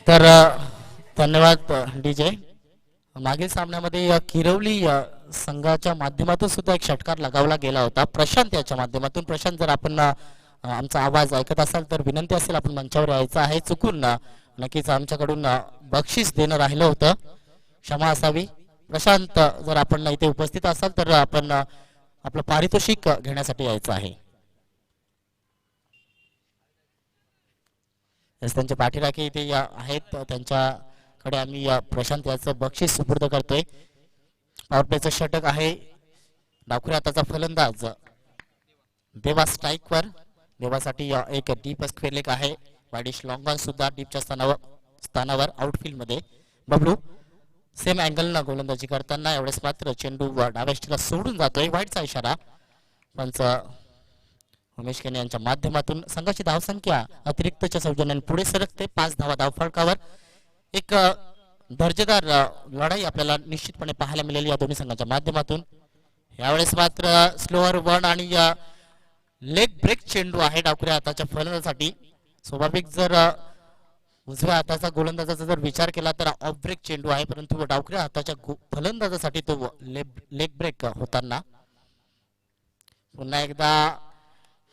तर धन्यवाद डीजे. मागील सामन्यामध्ये किरवली संघाच्या माध्यमातून सुद्धा एक षटकार लगावला गेला होता प्रशांत याच्या माध्यमातून. प्रशांत, जर आपण आमचा आवाज ऐकत असाल तर विनंती असेल आपण मंचावर यायचं आहे. चुकून नक्कीच आमच्याकडून बक्षीस देणं राहिलं होतं, क्षमा असावी. प्रशांत, जर आपण इथे उपस्थित असाल तर आपण आपलं पारितोषिक घेण्यासाठी यायचं आहे. त्यांचे पाठीराखे इथे आहेत, त्यांच्याकडे आम्ही प्रशांत याचं बक्षीस सुपूर्द करतोय. पॉवर प्लेचं षटक आहे. डाकुरे हाताचा फलंदाज देवा स्ट्राईकवर. देवासाठी एक डीप स्क्वेअर लेग आहे. वाईडिश लॉंग ऑन सुद्धा डीपच्या स्थानावर आउटफील्ड मध्ये. बबलू सेम अँगल न गोलंदाजी करताना एवढेच मात्र चेंडू डाव्या सोडून जातोय. वाईटचा इशारा. पंच उमेश केने यांच्या माध्यमातून संघाची धावसंख्या अतिरिक्तच्या सौजन्याने पुढे सरकते. 5 धावा धावफलकावर. एक दर्जेदार लढाई आपल्याला निश्चितपणे पाहायला मिळाली या दोन्ही संघाच्या माध्यमातून. यावेळेस मात्र स्लोअर वन आणि लेग ब्रेक चेंडू आहे डाकुऱ्या हाताच्या फलंदाजासाठी. स्वाभाविक जर उजव्या हाताचा गोलंदाजाचा जर विचार केला तर ऑफ ब्रेक चेंडू आहे, परंतु डाकुऱ्या हाताच्या फलंदाजासाठी तो लेग ब्रेक होताना. पुन्हा एकदा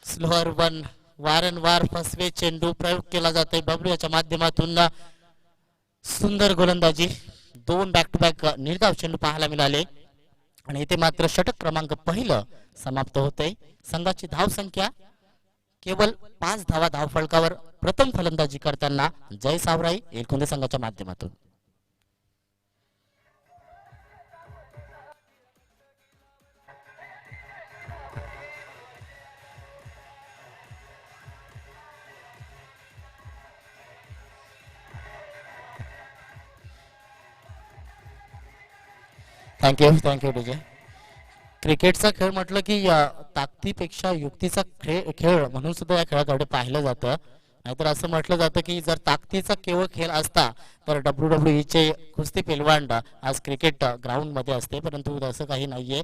स्लोअर वन, वारंवार फसवे चेंडू प्रयोग केला जातोय बबलू याच्या माध्यमातून. सुंदर गोलंदाजी. 2 बॅक टू बॅक निर्धाव चेंडू पाहायला मिळाले आणि इथे मात्र षटक क्रमांक पहिलं समाप्त होते. संघाची धावसंख्या केवळ 5 धावा धावफलकावर. प्रथम फलंदाजी करताना जय सावराई एलकुंदे संघाच्या माध्यमातून. Thank you DJ. क्रिकेटचा खेळ म्हटलं की ताकदीपेक्षा युक्तीचा खेळ म्हणून सुद्धा या खेळाकडे पाहिलं जातं. नाहीतर असं म्हटलं जातं की जर ताकदीचा केवळ खेळ असता तर WWE चे कुस्ती पेलवान आज क्रिकेट ग्राउंड मध्ये असते, परंतु असं काही नाहीये.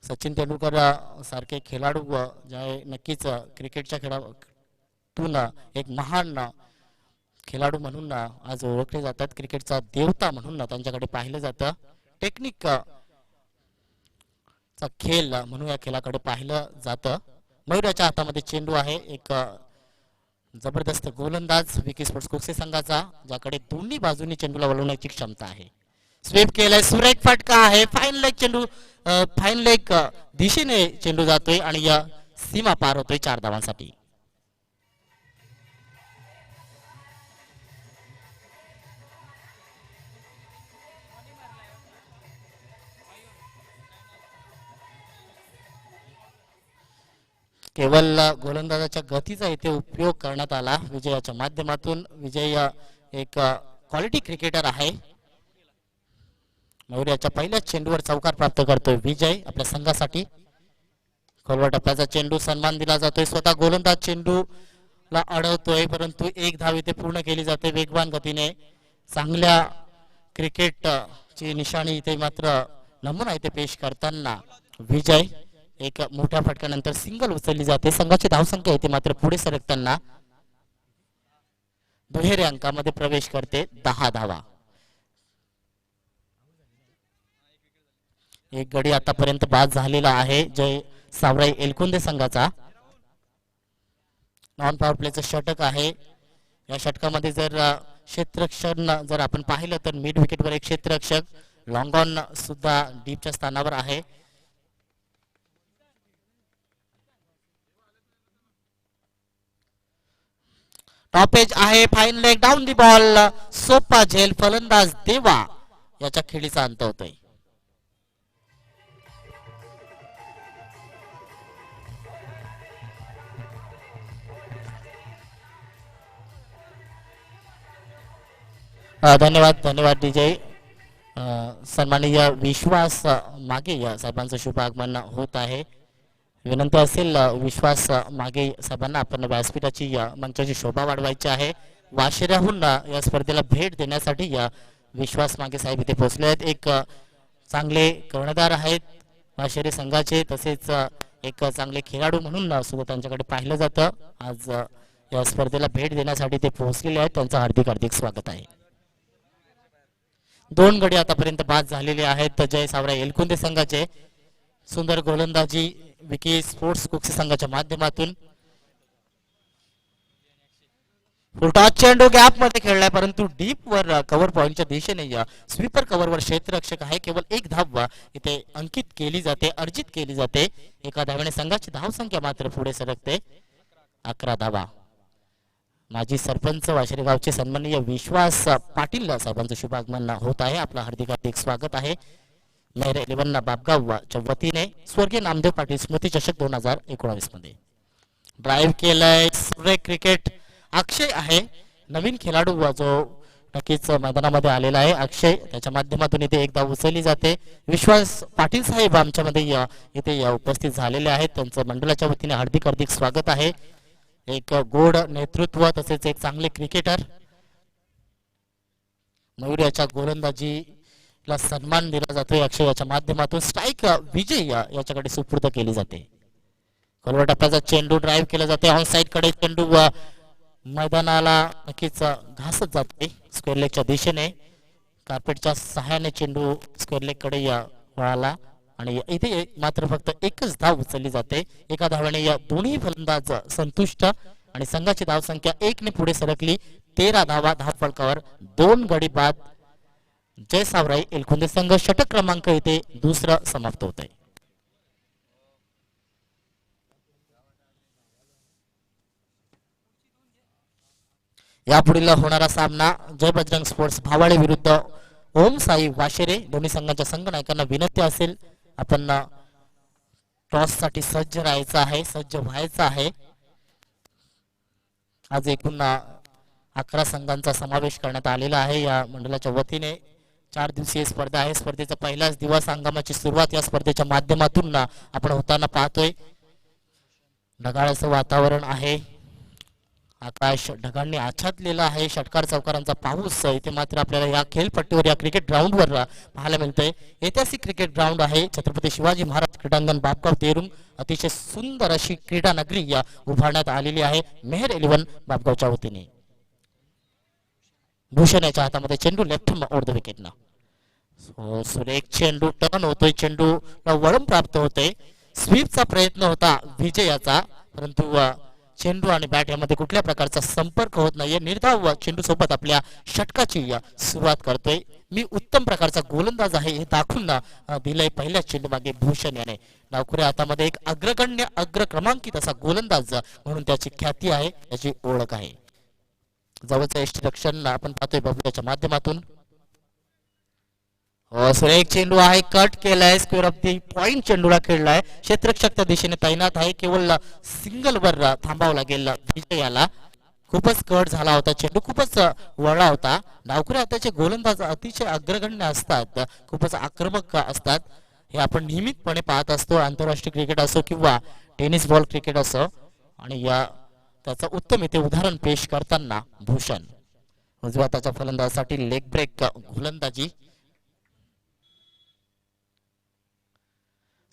सचिन तेंडुलकर सारखे खेळाडू जे नक्कीच क्रिकेटच्या खेळातून एक महान खेळाडू म्हणून आज ओळखले जातात. क्रिकेटचा देवता म्हणून त्यांच्याकडे पाहिलं जातं. टेक्निक चा खेळ म्हणून या खेळाकडे पाहिलं जातं. मयूराच्या हातामध्ये चेंडू आहे. एक जबरदस्त गोलंदाज विकी स्पोर्ट्स कुर्से संघाचा, ज्याकडे दोन्ही बाजूनी चेंडूला वळवण्याची क्षमता आहे. स्वीप केलाय, सुरेख फटका आहे. फाईन लेग चेंडू, फाईन लेग दिशेने चेंडू जातोय आणि या सीमा पार होतोय 4 धावांसाठी. केवळ गोलंदाजाच्या गतीचा इथे उपयोग करण्यात आला विजयाच्या माध्यमातून. विजय एक क्वालिटी क्रिकेटर आहे. मयूर याच्या पहिल्याच चेंडूवर चौकार प्राप्त करतोय विजय आपल्या संघासाठी. खोलवर टप्प्याचा चेंडू, सन्मान दिला जातोय. स्वतः गोलंदाज चेंडूला अडवतोय, परंतु एक धाव इथे पूर्ण केली जाते वेगवान गतीने. चांगल्या क्रिकेट ची निशाणी इथे मात्र नमुना इथे पेश करताना विजय. एक मोठ्या फटक्यानंतर सिंगल उचलली जाते. संघाची धावसंख्या इथे मात्र पुढे सरकताना दुहेरी अंकामध्ये प्रवेश करते. 10 धावा. एक गडी आतापर्यंत बाद झालेला आहे जय सावराई एलकुंदे संघाचा. नॉन पॉवर प्लेचं षटक आहे. या षटकामध्ये जर क्षेत्ररक्षण जर आपण पाहिलं तर मिड विकेटवर एक क्षेत्ररक्षक, लॉंग ऑन सुद्धा डीपच्या स्थानावर आहे. टॉपेज आहे. Fine leg, down the ball. सोपा झेल. फलंदाज देवा याच्या खेळीचा अंत होतोय. धन्यवाद डीजे. सन्माननीय विश्वास मागे या साहेबांचं शुभ आगमन होत आहे. विनंती असेल विश्वास मागे साहेबांना आपण व्यासपीठाची मंचाची शोभा वाढवायची आहे. वाशिऱ्याहून या स्पर्धेला भेट देण्यासाठी विश्वास मागे साहेब इथे पोहोचले आहेत. एक चांगले कर्णधार आहेत वाशिरे संघाचे, तसेच एक चांगले खेळाडू म्हणून सुद्धा त्यांच्याकडे पाहिलं जातं. आज या स्पर्धेला भेट देण्यासाठी ते पोहोचलेले आहेत, त्यांचं हार्दिक हार्दिक स्वागत आहे. 2 गडी आतापर्यंत बाद झालेले आहेत जय सावराई एलकुंदे संघाचे. सुंदर गोलंदाजी विकी स्पोर्ट्स कुक्सी संघाच्या माध्यमातून. फुलटॉस चेंडू गॅप मध्ये खेळलाय, परंतु डीप वर कव्हर पॉइंटच्या दिशेने स्वीपर कव्हरवर क्षेत्ररक्षक आहे. केवळ एक धाव इथे अंकित केली जाते, अर्जित केली जाते. एका धावेने संघाची धावसंख्या मात्र पुढे सरकते 11 धावा. माजी सरपंच वाशेगावचे सन्माननीय विश्वास पाटील साहेबांचं शुभागमन होत आहे. आपलं हार्दिक हार्दिक स्वागत आहे. मेहर 11 बापगावच्या वतीने स्वर्गीय नामदेव पाटील स्मृती चषक 2019 मध्ये ड्राईव्ह केलंय. क्रिकेट अक्षय आहे नवीन खेळाडू जो नक्कीच मैदानामध्ये आलेला आहे. अक्षय त्याच्या माध्यमातून इथे एकदा उचलली जाते. विश्वास पाटील साहेब आमच्यामध्ये इथे उपस्थित झालेले आहेत, त्यांचं मंडळाच्या वतीने हार्दिक हार्दिक स्वागत आहे. एक गोड नेतृत्व तसेच एक चांगले क्रिकेटर. मयूर याच्या गोलंदाजीला सन्मान दिला जातोय. अक्षय याच्या माध्यमातून स्ट्राईक विजय याच्याकडे सुपूर्द केली जाते. खोलवर टप्प्याचा चेंडू ड्राईव्ह केला जाते. ऑन साइड कडे चेंडू मैदानाला नक्कीच घासत जाते स्क्वेअर लेगच्या दिशेने. कार्पेटच्या सहाय्याने चेंडू स्क्वेअर लेग कडे वळाला आणि इथे मात्र फक्त एकच धाव उचलली जाते. एका धावेने या दोन्ही फलंदाज संतुष्ट आणि संघाची धावसंख्या 1 ने पुढे सरकली. 13 धावा धावफलकावर 2 गडी बाद. जय सावराई एलकुंदे संघ षटक क्रमांक इथे दुसरा समाप्त होत आहे. यापुढील होणारा सामना जय बजरंग स्पोर्ट्स भावाळे विरुद्ध ओम साई वाशेरे. दोन्ही संघाच्या संघनायकांना विनंती असेल आपण टॉस साठी सज्ज राहायचं आहे, सज्ज व्हायचं आहे. आज एकूण 11 संघांचा समावेश करण्यात आलेला आहे या मंडळाच्या वतीने. 4 दिवसीय स्पर्धा आहे. स्पर्धेचा पहिलाच दिवस. हंगामाची सुरुवात या स्पर्धेच्या माध्यमातून आपण होताना पाहतोय. ढगाळाचं वातावरण आहे, आकाश ढगांनी आच्छादलेला आहे. षटकार चौकारांचा पाऊस इथे मात्र आपल्याला या खेळपट्टीवर या क्रिकेट ग्राउंडवर पाहायला मिळतंय. ऐतिहासिक क्रिकेट ग्राउंड आहे छत्रपती शिवाजी महाराज क्रीडांगण बापगाव तेरून. अतिशय सुंदर अशी क्रीडा नगरी उभारण्यात आलेली आहे मेहर 11 बापगावच्या वतीने. भूषण याच्या हातामध्ये चेंडू लेफ्ट ओव्हर द विकेटनं. सुरेख चेंडू टर्न होतोय, चेंडूला वळण प्राप्त होते. स्वीपचा प्रयत्न होता विजयाचा, परंतु चेंडू आणि बॅट यामध्ये कुठल्या प्रकारचा संपर्क होत नाहीये. निर्धाव चेंडू सोबत आपल्या षटकाची सुरुवात करतोय. मी उत्तम प्रकारचा गोलंदाज आहे हे दाखवून दिलंय पहिल्या चेंडू मागे भूषण याने. नागपुऱ्या हातामध्ये एक अग्रगण्य अग्रक्रमांकित असा गोलंदाज म्हणून त्याची ख्याती आहे, त्याची ओळख आहे. जवळचं यष्टीरक्षण आपण पाहतोय बबल्याच्या माध्यमातून. सुरेख चेंडू आहे, कट केलाय. स्क्वेअर ऑफ दी पॉइंट चेंडूला खेळलाय. क्षेत्ररक्षक त्या दिशेने तैनात आहे. केवळ सिंगल वर थांबावं लागेल विजयाला. खूपच कट झाला होता चेंडू, खूपच वळला होता. डावखुऱ्या हाताचे गोलंदाज अतिशय अग्रगण्य असतात, खूपच आक्रमक असतात. हे आपण नियमितपणे पाहत असतो, आंतरराष्ट्रीय क्रिकेट असो किंवा टेनिस बॉल क्रिकेट असो. आणि त्याचं उत्तम इथे उदाहरण पेश करताना भूषण. उजव्या हाताच्या फलंदाजासाठी लेग ब्रेक गोलंदाजी.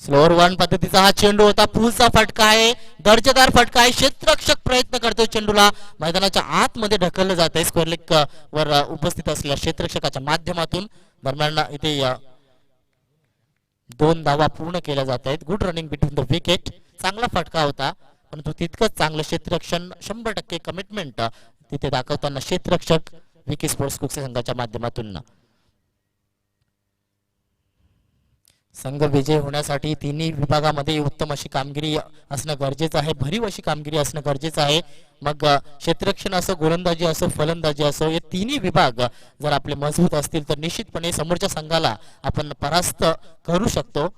स्लोअर वन पद्धतीचा हा चेंडू होता. पुलचा फटका आहे, दर्जेदार फटका आहे. क्षेत्ररक्षक प्रयत्न करतोय चेंडूला मैदानाच्या आतमध्ये ढकललं जात आहे स्क्वेअर लेग वर उपस्थित असलेल्या क्षेत्ररक्षकाच्या माध्यमातून. दरम्यान इथे 2 धावा पूर्ण केल्या जात आहेत. Good running between the wicket. चांगला फटका होता, परंतु तितकंच चांगलं क्षेत्ररक्षण 100% कमिटमेंट तिथे दाखवताना क्षेत्ररक्षक विकी स्पोर्ट्स कुक्सी संघाच्या माध्यमातून. संघ विजय होण्यासाठी तिन्ही विभागामध्ये उत्तम अशी कामगिरी असणं गरजेचं आहे, भरीव अशी कामगिरी असणं गरजेचं आहे. मग क्षेत्ररक्षण असो, गोलंदाजी असो, फलंदाजी असो, हे तिन्ही विभाग जर आपले मजबूत असतील तर निश्चितपणे समोरच्या संघाला आपण परास्त करू शकतो.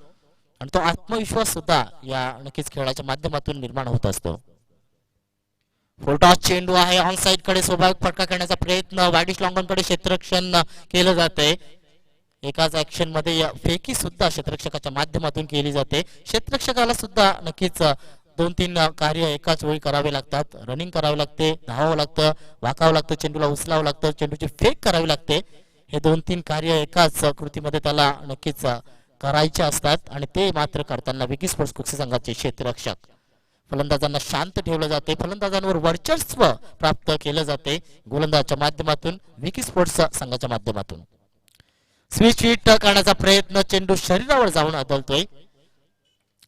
आणि तो आत्मविश्वास सुद्धा या नक्कीच खेळाच्या माध्यमातून निर्माण होत असतो. फुलटॉस चेंडू आहे, ऑन साइड कडे स्वाभाविक फटका करण्याचा प्रयत्न. वाईडिश लॉंगॉन कडे क्षेत्ररक्षण केलं जाते. एकाच ऍक्शन मध्ये फेकी सुद्धा क्षेत्ररक्षकाच्या माध्यमातून केली जाते. क्षेत्ररक्षकाला सुद्धा नक्कीच 2-3 कार्य एकाच वेळी करावे लागतात. रनिंग करावे लागते, धावावं लागतं, वाकावं लागतं, चेंडूला उचलावं लागतं, चेंडूची फेक करावी लागते. हे 2-3 कार्य एकाच कृतीमध्ये त्याला नक्कीच करायचे असतात आणि ते मात्र करताना विकी स्पोर्ट्स कुक्सी संघाचे क्षेत्ररक्षक फलंदाजांना शांत ठेवलं जाते, फलंदाजांवर वर्चस्व प्राप्त केलं जाते गोलंदाजाच्या माध्यमातून विकी स्पोर्ट्स संघाच्या माध्यमातून. स्विच हिट करण्याचा प्रयत्न, चेंडू शरीरावर जाऊन आदळतोय.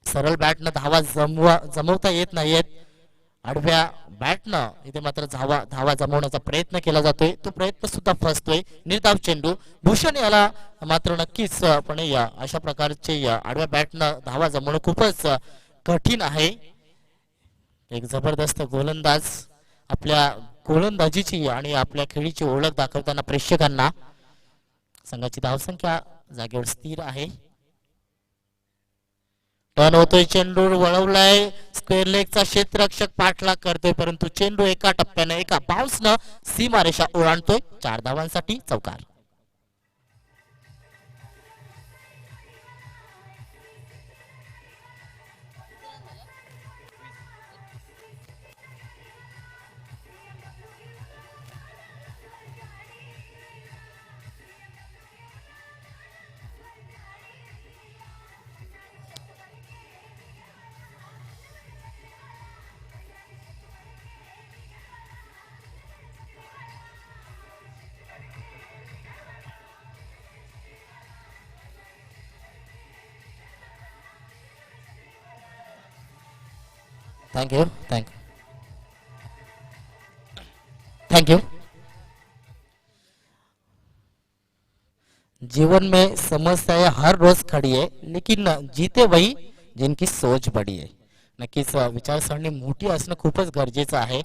सरळ बॅटनं धावा जमवता येत नाहीयेत, आडव्या बॅटनं इथे मात्र धावा जमवण्याचा प्रयत्न केला जातोय, तो प्रयत्न सुद्धा फसतोय. निर्धाव चेंडू, भूषण याला मात्र नक्कीच पण या अशा प्रकारचे आडव्या बॅटनं धावा जमवणं खूपच कठीण आहे. एक जबरदस्त गोलंदाज आपल्या गोलंदाजीची आणि आपल्या खेळीची ओळख दाखवताना प्रेक्षकांना. संघाची धावसंख्या जागेवर स्थिर आहे. टर्न होतोय, चेंडू वळवलाय, स्क्वेअर लेगचा क्षेत्ररक्षक पाठलाग करतोय, परंतु चेंडू एका टप्प्याने एका बाउन्सनं सीमारेषा ओलांडतोय. 4 धावांसाठी चौकार. Thank you. जीवन में समस्याएं हर रोज खड़ी है, लेकिन जीते वही जिनकी सोच बड़ी है. नक्कीच विचारसरणी मोठी असणं खूपच गरजेचं आहे.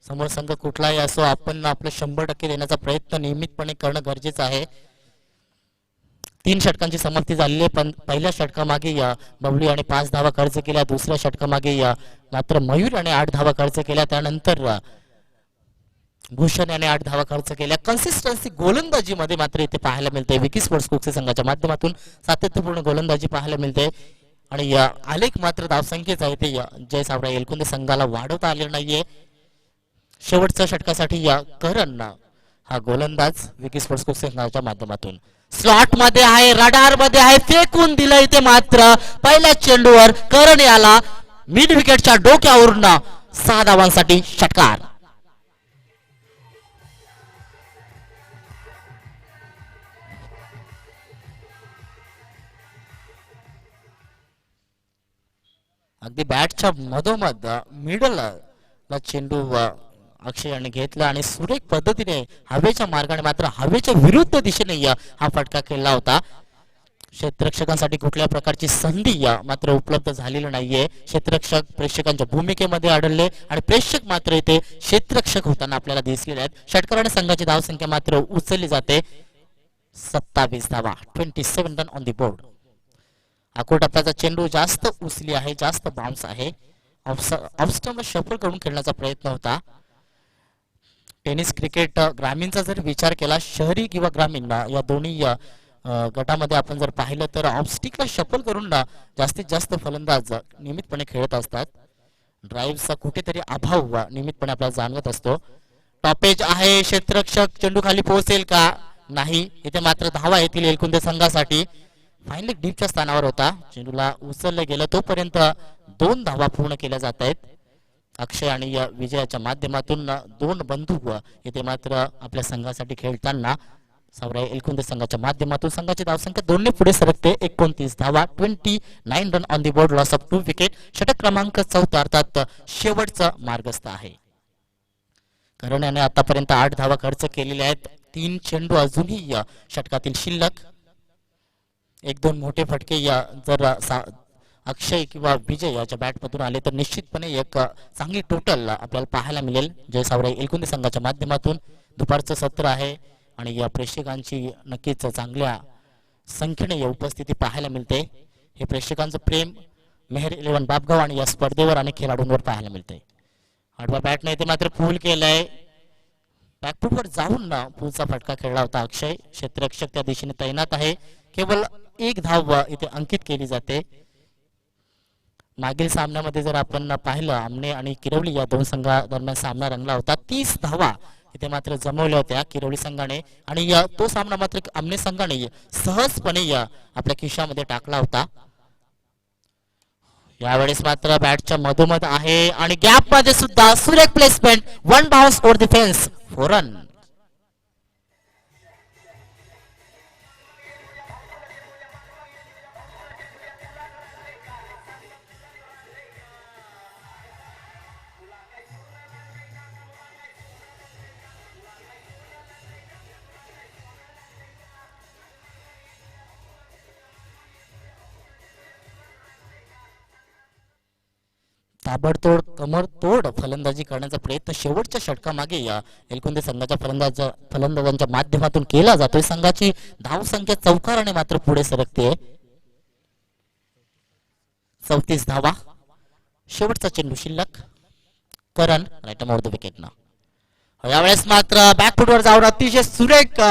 समोर संघ कुठलाही असो, आपण आपलं 100% देण्याचा प्रयत्न नियमितपणे करणं गरजेचं आहे. 3 षटकांची समाप्ती झालेली आहे, पण पहिल्या षटकामागे बबली आणि 5 धावा खर्च केल्या, दुसऱ्या षटकामागे मात्र मयूर याने 8 धावा खर्च केल्या, त्यानंतर भूषण याने 8 धावा खर्च केल्या. कन्सिस्टन्सी गोलंदाजीमध्ये मात्र इथे पाहायला मिळते. विकी स्पोर्ट्स कुक्सी संघाच्या माध्यमातून सातत्यपूर्ण गोलंदाजी पाहायला मिळते आणि आलेख मात्र धावसंख्येचा इथे जय सावरा एलकुंदे संघाला वाढवता आले नाहीये. शेवटच्या षटकासाठी करण हा गोलंदाज विकी स्पोर्ट्स कुक्सी संघाच्या माध्यमातून स्लॉट मध्ये आहे, रडार मध्ये आहे, फेकून दिलं इथे मात्र पहिल्या चेंडूवर करण याला मिड विकेटच्या डोक्यावरून 6 धावांसाठी षटकार. अगदी बॅटच्या मधोमध मिडलला चेंडू अक्षय याने घेतला आणि सुरेख पद्धतीने हवेच्या मार्गाने मात्र हवेच्या विरुद्ध दिशेने हा फटका खेळला होता. क्षेत्ररक्षकांसाठी कुठल्या प्रकारची संधी मात्र उपलब्ध झालेली नाहीये. क्षेत्ररक्षक प्रेक्षकांच्या भूमिकेमध्ये आढळले आणि प्रेक्षक मात्र इथे क्षेत्ररक्षक होताना आपल्याला दिसलेले आहेत. षटकाराने संघाची धावसंख्या मात्र उचलली जाते. 27 धावा, 27 run on the board. Akot टप्प्याचा चेंडू जास्त उचली आहे, जास्त बाउन्स आहे. ऑफस्टंपला शफल करून खेळण्याचा प्रयत्न होता. टेनिस क्रिकेट ग्रामीणचा जर विचार केला, शहरी किंवा ग्रामीण या दोन्ही गटामध्ये आपण जर पाहिलं तर ऑफस्टिकला शफल करून जास्तीत जास्त फलंदाज नियमितपणे खेळत असतात. ड्राईव्हचा कुठेतरी अभाव नियमितपणे आपल्याला जाणवत असतो. टॉपेज आहे, क्षेत्ररक्षक चेंडू खाली पोहोचेल का नाही, इथे मात्र धावा येतील एलकुंदे संघासाठी. फायनली डीपच्या स्थानावर होता, चेंडूला उचललं गेलं, तोपर्यंत 2 धावा पूर्ण केल्या जात आहेत. अक्षय आणि विजयाच्या माध्यमातून 2 बंधू इथे मात्र आपल्या संघासाठी खेळताना सावरा एलकुंदे संघाच्या माध्यमातून संघाची धावसंख्या 2 ने पुढे सरकते. 29 धावा, 29 run on the board, loss of 2 wicket. षटक क्रमांक 14 अर्थात शेवटचा मार्गस्थ आहे. करण याने आतापर्यंत 8 धावा खर्च केलेल्या आहेत. 3 चेंडू अजूनही षटकातील शिल्लक. 1-2 मोठे फटके जर अक्षय किंवा विजय याच्या बॅटमधून आले तर निश्चितपणे एक चांगली टोटल आपल्याला पाहायला मिळेल. जय सावरा एलकुंदे संघाच्या माध्यमातून दुपारचं सत्र आहे आणि या प्रेक्षकांची नक्कीच चांगल्या संख्येने उपस्थिती पाहायला मिळते. हे प्रेक्षकांचं प्रेम मेहर 11 बापगाव आणि या स्पर्धेवर अनेक खेळाडूंवर पाहायला मिळते. आडवा बॅटने इथे मात्र पूल केलंय, बॅकफुटवर जाऊन पूलचा फटका खेळला होता अक्षय. क्षेत्ररक्षक त्या दिशेने तैनात आहे. केवळ 1 धाव इथे अंकित केली जाते. मागील सामन्यामध्ये जर आपण पाहिलं, आमने आणि किरवली या 2 संघादरम्यान सामना रंगला होता. 30 धावा इथे मात्र जमवल्या होत्या किरवली संघाने आणि तो सामना मात्र आमने संघाने सहजपणे आपल्या खिशामध्ये टाकला होता. यावेळेस मात्र बॅटच्या मधोमध आहे आणि गॅप मध्ये सुद्धा सुरेख placement, one bounce over the fence, 4 run. ताबडतोड कमरतोड फलंदाजी करण्याचा प्रयत्न शेवटच्या षटकामागे या एलकुंदे संघाच्या फलंदाजांच्या माध्यमातून केला जातोय. संघाची धावसंख्या चौकाराने मात्र पुढे सरकते. 34 धावा, शेवटचा चेंडू शिल्लक. करण राईट ओव्हर द विकेट ना. यावेळेस मात्र बॅकफुटवर जाऊन अतिशय सुरेख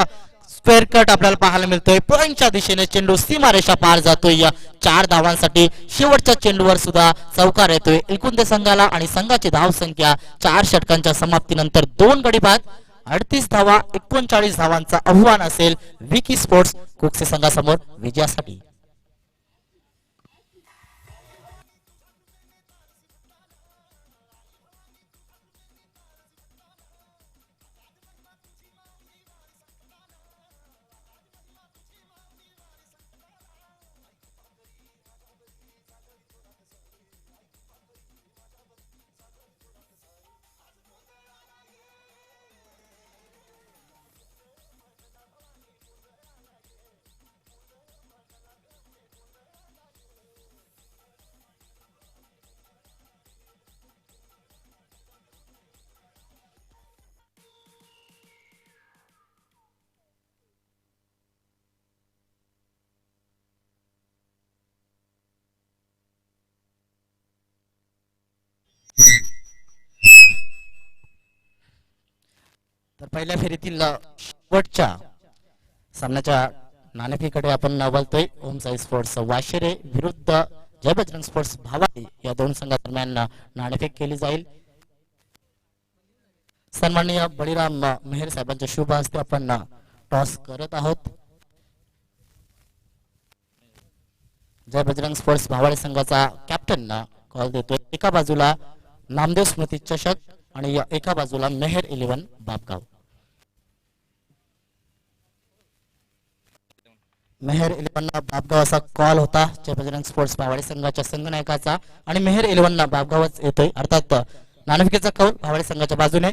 स्क्वेअर कट आपल्याला पाहायला मिळतोय. पॉइंटच्या दिशेने चेंडू सीमारेषा पार जातोय. 4 धावांसाठी शेवटच्या चेंडूवर सुद्धा चौकार येतोय एलकुंदे संघाला आणि संघाची धावसंख्या 4 षटकांच्या समाप्तीनंतर 2 गडी बाद, 38 धावा, 39 धावांचा आव्हान असेल विकी स्पोर्ट्स कोकसे संघासमोर विजयासाठी. तर पहिल्या फेरीतील शेवटच्या सामन्याच्या नाणेफेकीकडे आपण वळतोय. ओम साई स्पोर्ट्स वाशेरे विरुद्ध जय बजरंग स्पोर्ट्स भावाडी या दोन संघादरम्यान नाणेफेक केली जाईल. सन्माननीय बळीराम मेहर साहेबांच्या शुभ हस्ते आपण टॉस करत आहोत. जय बजरंग स्पोर्ट्स भावाडी संघाचा कॅप्टन कॉल देतोय. एका बाजूला नामदेव स्मृती चषक आणि एका बाजूला मेहर 11 बापगाव. मेहर 11 बापगाव असा कॉल होता जय बजरंग स्पोर्ट्स भावाडी संघाच्या संघनायकाचा आणि मेहर 11 बापगावच येतोय. अर्थात नाणेफेकीचा कौल भावाडी संघाच्या बाजूने.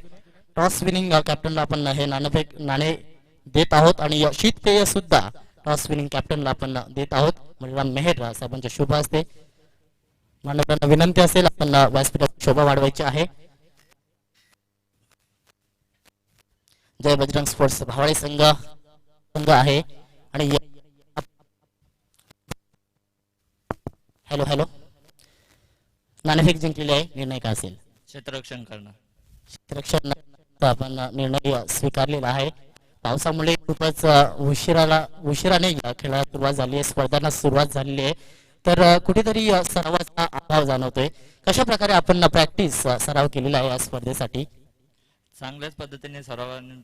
टॉस विनिंग कॅप्टनला आपण हे नाणे देत आहोत आणि शीतपेय सुद्धा टॉस विनिंग कॅप्टनला आपण देत आहोत. बळीराम मेहर साहेबांच्या शुभ हस्ते. मान्यवरांना विनंती असेल आपण व्यासपीठाची शोभा वाढवायची आहे. जय बजरंग स्पोर्ट्स भावाडी संघ आहे आणि हॅलो हॅलो नाणेफेक जिंकलेली आहे. निर्णय काय असेल? क्षेत्ररक्षण करणं. क्षेत्ररक्षण आपण निर्णय स्वीकारलेला आहे. पावसामुळे खूपच उशिराने खेळाला सुरुवात झाली आहे, स्पर्धांना सुरुवात झालेली आहे. तर कुठेतरी सरावाचा अभाव जाणवतोय. कशा प्रकारे आपण प्रॅक्टिस सराव केलेला आहे या स्पर्धेसाठी? चांगल्याच पद्धतीने सरावाने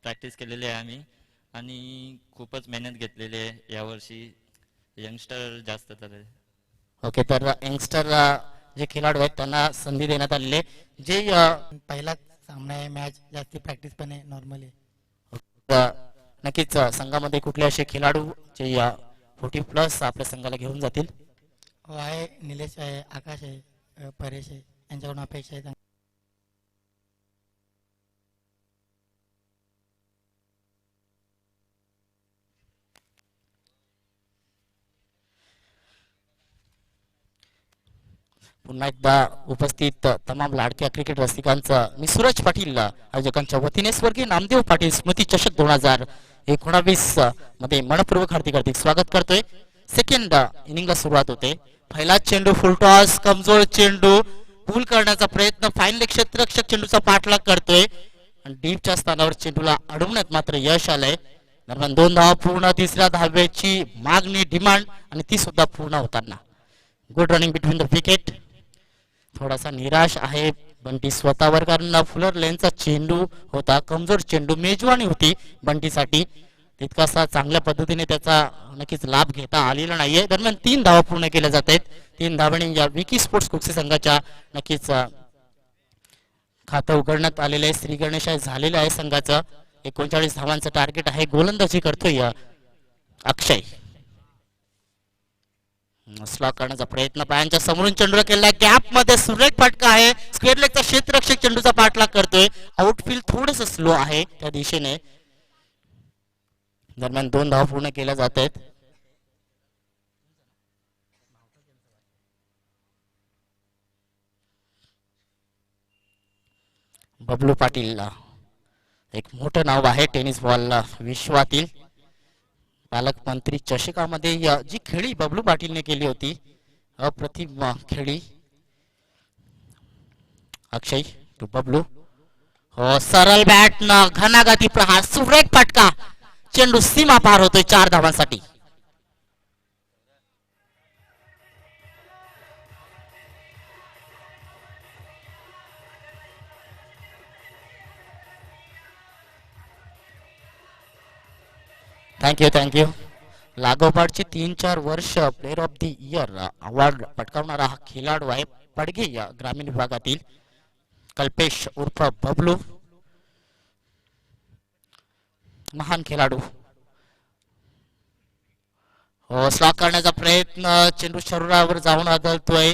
प्रॅक्टिस केलेली आहे आम्ही आणि खूपच मेहनत घेतलेली आहे. यावर्षी यंगस्टर जास्त झाले. ओके, तर यंगस्टर जे खेळाडू आहेत त्यांना संधी देण्यात आलेली आहे. जे पहिला सामना आहे, मॅच जास्ती प्रॅक्टिस पण आहे नॉर्मली. नक्कीच संघामध्ये कुठले असे खेळाडू जे 40+ आपल्या संघाला घेऊन जातील? आहे निलेश आहे, आकाश आहे, परेश आहे, यांच्याकडून अपेक्षा आहे. पुन्हा एकदा उपस्थित तमाम लाडक्या क्रिकेट रसिकांचं मी सूरज पाटील आयोजकांच्या वतीने स्वर्गीय नामदेव पाटील स्मृती चषक 2019 मध्ये मनपूर्वक हार्दिक स्वागत करतोय. सेकंड इनिंगला सुरुवात होते. पहिला चेंडू फुलटॉस, कमजोर चेंडू पूल करण्याचा प्रयत्न. फायनली क्षेत्ररक्षक चेंडूचा पाठलाग करतोय आणि डीपच्या स्थानावर चेंडूला अडवण्यात मात्र यश आलंय. दरम्यान 2 धावा पूर्ण, तिसऱ्या धावेची मागणी डिमांड आणि ती सुद्धा पूर्ण होताना. Good running between the wicket. थोडासा निराश आहे बंटी स्वतःवर, कारण फुलर लेनचा चेंडू होता, कमजोर चेंडू, मेजवानी होती बंटीसाठी. तितकासा चांगल्या पद्धतीने त्याचा नक्कीच लाभ घेता आलेला नाहीये. दरम्यान 3 धावा पूर्ण केल्या जात आहेत. 3 धावांनी या विकी स्पोर्ट्स कुक्सी संघाच्या नक्कीच खातं उघडण्यात आलेलं आहे. श्री गणेश झालेलं आहे संघाचं. 39 धावांचं टार्गेट आहे. गोलंदाजी करतोय अक्षय. स्लॉक करण्याचा प्रयत्न पायांच्या समोरून चेंडू केला. गॅप मध्ये सुरेख फटका आहे. स्क्वेअर लेगचा क्षेत्ररक्षक चेंडूचा पाठलाग करतोय. आउटफील्ड थोडस स्लो आहे त्या दिशेने. दरम्यान 2 धावा पूर्ण केल्या जात आहेत. बबलू पाटील एक मोठं नाव आहे टेनिस बॉल विश्वातील. पालकमंत्री चषकामध्ये जी खेळी बबलू पाटीलने केली होती अप्रतिम खेळी. अक्षय टू बबलू. हो सरळ बॅट न घनाघाती प्रहार सुरेख फटका. चेंडू सीमा पार होतोय 4 धावांसाठी. थँक्यू. लागोपाठची 3-4 वर्ष player of the year award पटकावणारा हा खेळाडू आहे पडगे या ग्रामीण विभागातील. कल्पेश उर्फ बबलू महान खेळाडू. हो स्लॉक करण्याचा प्रयत्न. चेंडू शरीरावर जाऊन आदळतोय.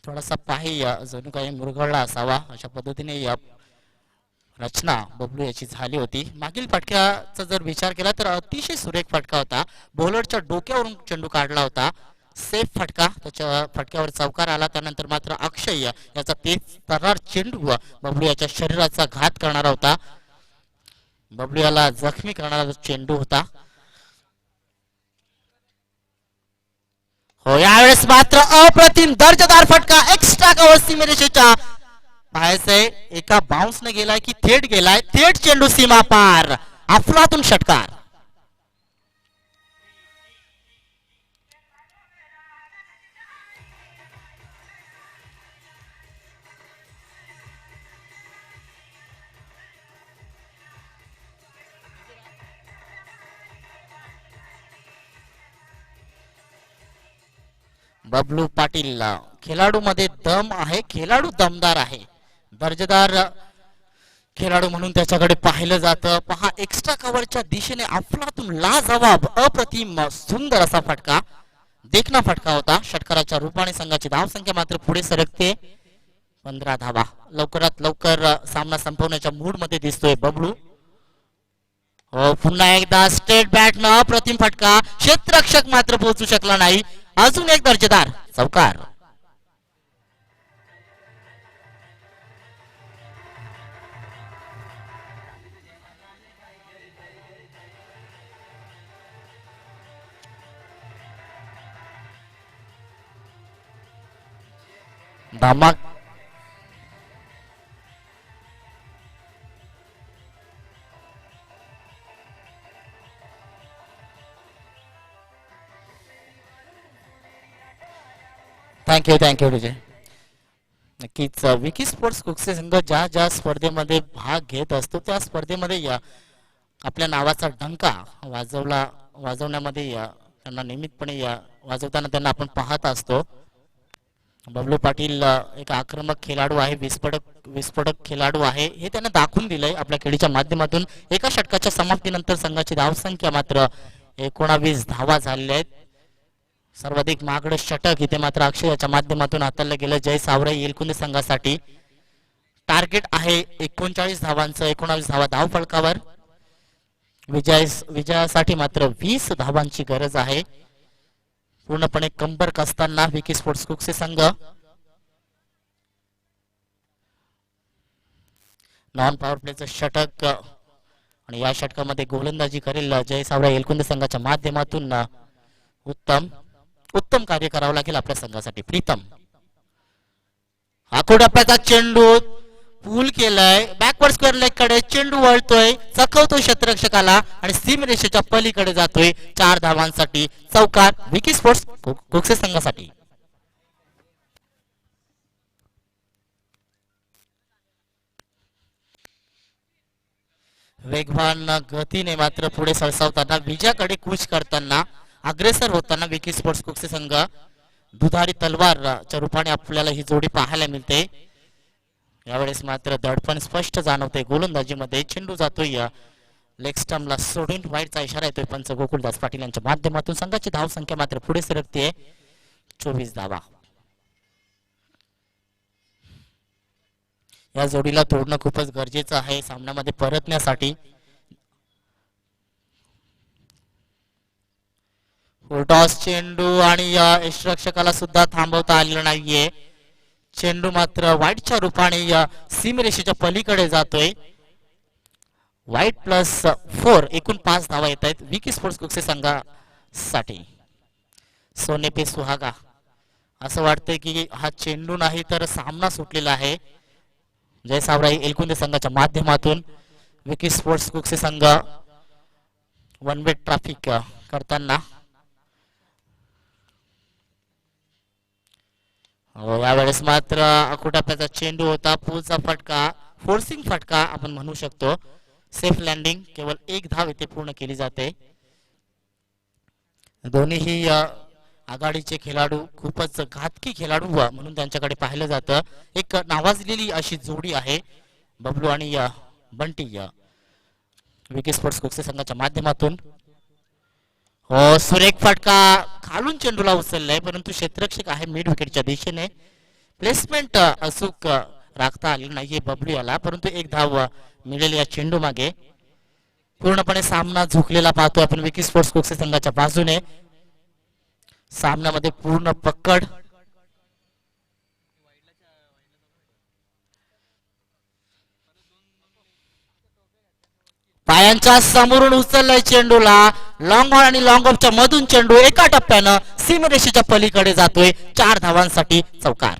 थोडासा पाही जणू काही मुरगळला असावा अशा पद्धतीने या रचना बबलू याची झाली होती. मागील फटक्याचा जर विचार केला तर अतिशय सुरेख फटका होता. बॉलरच्या डोक्यावरून चेंडू काढला होता. सेफ फटका. त्याच्या फटक्यावर चौकार आला. त्यानंतर मात्र अक्षय याचा तेज तर्रार चेंडू बबलू याच्या शरीराचा घात करणारा होता. बबलू याला जखमी करणारा चेंडू होता. हो यावेळेस मात्र अप्रतिम दर्जेदार फटका. एक्स्ट्रा कव्हर सीमेरेषेच्या पाहायचंय. एका बाउन्स ने गेलाय की थेट गेलाय. थेट चेंडू सीमा पार. अफलातून षटकार. बबलू पाटील खेळाडू मध्ये दम आहे. खेळाडू दमदार आहे. दर्जेदार खेळाडू म्हणून त्याच्याकडे पाहिलं जातं. पहा एक्स्ट्रा कव्हरच्या दिशेने अफलातून लाजवाब अप्रतिम सुंदर असा फटका. देखना फटका होता. षटकाराच्या रूपाने संघाची धावसंख्या मात्र पुढे सरकते. 15 धावा. लवकरात लवकर सामना संपवण्याच्या मूड मध्ये दिसतोय बबलू. हो पुन्हा एकदा स्ट्रेट बॅट न अप्रतिम फटका. क्षेत्ररक्षक मात्र पोहोचू शकला नाही. अजून एक दर्जेदार चौकार. धमाक. थँक्यू विजय. नक्कीच विकी स्पोर्ट्स कुक्सी संघ ज्या ज्या स्पर्धेमध्ये भाग घेत असतो त्या स्पर्धेमध्ये आपल्या नावाचा डंका वाजवण्यामध्ये त्यांना नियमितपणे वाजवताना त्यांना आपण पाहत असतो. बबलू पाटील एक आक्रमक खेळाडू आहे. विस्फोटक खेळाडू आहे हे त्याने दाखवून दिलंय आपल्या खेळीच्या माध्यमातून. एका षटकाच्या समाप्तीनंतर संघाची धावसंख्या मात्र 19 धावा झालेल्या आहेत. सर्वाधिक महागडं षटक इथे मात्र अक्षय याच्या माध्यमातून हाताळलं गेलं जय सावरे येलकुंदे संघासाठी. टार्गेट आहे 39 धावांचं. 19 धावा धाव फलकावर. विजयासाठी मात्र 20 धावांची गरज आहे. पूर्णपणे कंबर कसताना विकी स्पोर्ट्स कुक्सी संघ. नॉन पॉवर प्लेचं षटक आणि या षटकामध्ये गोलंदाजी करेल जय सावरा येलकुंदे संघाच्या माध्यमातून उत्तम कार्य करावं लागेल आपल्या संघासाठी. प्रीतम आखोडप्प्याचा चेंडू पूल केलाय. बॅकवर्ड स्क्वेअर लेग कडे चेंडू वळतोय. चकवतोय क्षेत्ररक्षकाला आणि सीमरेषेच्या पलीकडे जातोय. 4 धावांसाठी चौकार विकी स्पोर्ट्स कुक्सी संघासाठी. वेगवान गतीने मात्र पुढे सरसावताना विजयाकडे कूच करताना अग्रेसर होताना विकी स्पोर्ट्स कुक्से संघ दुधारी तलवारच्या रूपाने आपल्याला ही जोडी पाहायला मिळते. यावेळेस मात्र दडपण स्पष्ट जाणवते गोलंदाजीमध्ये. चेंडू जातोय लेग स्टंपला सोडून वाईटचा इशारा येतोय पंच गोकुलदास पाटील यांच्या माध्यमातून. संघाची धाव संख्या मात्र पुढे सरकते 24 धावा. या जोडीला तोडणं खूपच गरजेचं आहे सामन्यामध्ये परतण्यासाठी. टॉस चेंडू आणि यष्टिरक्षकाला सुद्धा थांबवता आलेलं नाहीये. चेंडू मात्र वाईटच्या रूपाने सीमरेषेच्या पलीकडे जातोय. वाईट +4 एकूण 5 धावा येत आहेत विकी स्पोर्ट्स कुक्से संघासाठी. सोने पे सुहागा असं वाटतंय की हा चेंडू नाही तर सामना सुटलेला आहे. जय सावराई एलकुंदे संघाच्या माध्यमातून विकी स्पोर्ट्स कुक्से संघ वन वे ट्रॅफिक करताना यावेळेस मात्र अकुटाप्याचा चेंडू होता. पुलचा फटका फोर्सिंग फटका आपण म्हणू शकतो. सेफ लँडिंग केवळ 1 धाव इथे पूर्ण केली जाते. दोन्हीही आघाडीचे खेळाडू खूपच घातकी खेळाडू म्हणून त्यांच्याकडे पाहिलं जातं. एक नावाजलेली अशी जोडी आहे बबलू आणि बंटी विकी स्पोर्ट्स कुक्से संघाच्या माध्यमातून. हो सुरेख फटका खालून चेंडूला उचललाय परंतु क्षेत्ररक्षक आहे मिड विकेटच्या दिशेने. प्लेसमेंट अचूक राखता आली नाहीये बबलू याला परंतु 1 धाव मिळेल या चेंडू मागे. पूर्णपणे सामना झुकलेला पाहतोय आपण विकी स्पोर्ट्स कुक्से संघाच्या बाजूने. सामन्यामध्ये पूर्ण पकड. पायांच्या समोरून उचललाय चेंडूला. लॉंग ऑन आणि लॉंग ऑफच्या मधून चेंडू एका टप्प्यानं सीमरेषेच्या पलीकडे जातोय. 4 धावांसाठी चौकार.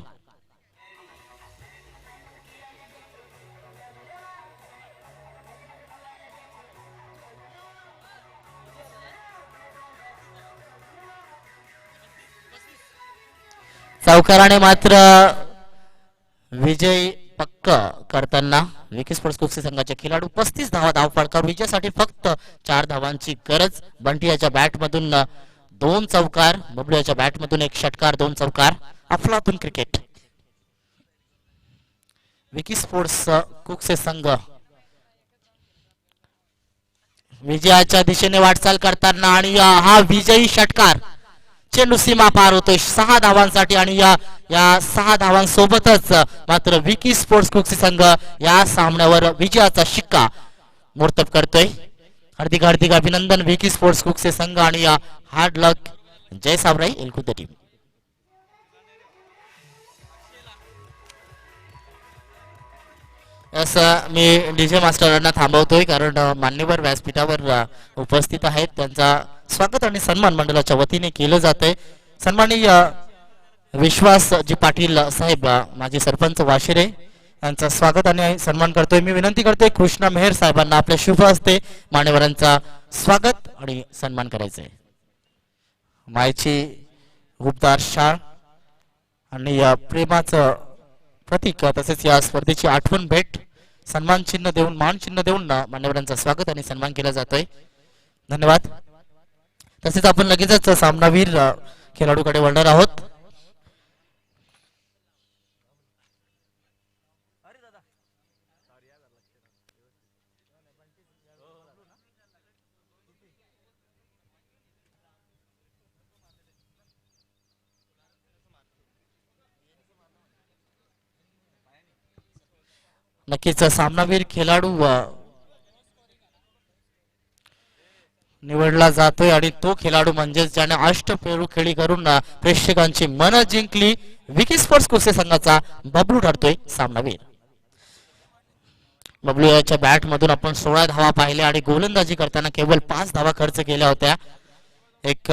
चौकाराने मात्र विजय पक्क करताना विकी स्पोर्ट्स कुक्से संघाचे खेळाडू 35 धावा धाव फटकावर विजयासाठी फक्त 4 धावांची गरज. बंटी याच्या बॅट मधून 2 चौकार, बबलू याच्या बॅट मधून 1 षटकार 2 चौकार. अफलातून क्रिकेट. विकी स्पोर्ट्स कुक्से संघ विजयाच्या दिशेने वाटचाल करताना आणि हा विजयी षटकार. चेंडू सीमा पार होतोय 6 धावांसाठी आणि या 6 धावांसोबतच मात्र विकी स्पोर्ट्स कुक्से संघ या सामन्यावर विजयाचा शिक्का मोर्तब करतोय. हार्दिक हार्दिक अभिनंदन विकी स्पोर्ट्स कुक्से संघ आणि हार्ड लक. जय सावराई एलकुंदे टीम. असं मी डीजे मास्टरांना थांबवतोय कारण मान्यवर व्यासपीठावर उपस्थित आहेत. त्यांचा स्वागत आणि सन्मान मंडळाच्या वतीने केलं जातंय. सन्माननीय विश्वासजी पाटील साहेब माजी सरपंच वाशिरे यांचा स्वागत आणि सन्मान करतोय. मी विनंती करतोय कृष्णा मेहर साहेबांना आपल्या शुभ हस्ते मान्यवरांचा स्वागत आणि सन्मान करायचंय. मायची उबदार शाळ आणि या प्रेमाचं प्रतीक तसेच या स्पर्धेची आठवण भेट सन्मान चिन्ह देऊन मान चिन्ह देऊन मान्यवरांचा स्वागत आणि सन्मान केला जातोय. धन्यवाद. तसेच आपण लगेचच सामनावीर खेळाडूकडे वळणार आहोत. नक्कीच सामनावीर खेळाडू निवडला जातोय आणि तो खेळाडू म्हणजेच ज्याने अष्टपैलू खेळी करून प्रेक्षकांची मन जिंकली विकी स्पोर्ट्स कुक्से संघाचा बबलू ठरतोय सामनावीर. बबलू याच्या बॅट मधून आपण 16 धावा पाहिल्या आणि गोलंदाजी करताना केवळ 5 धावा खर्च केल्या होत्या. एक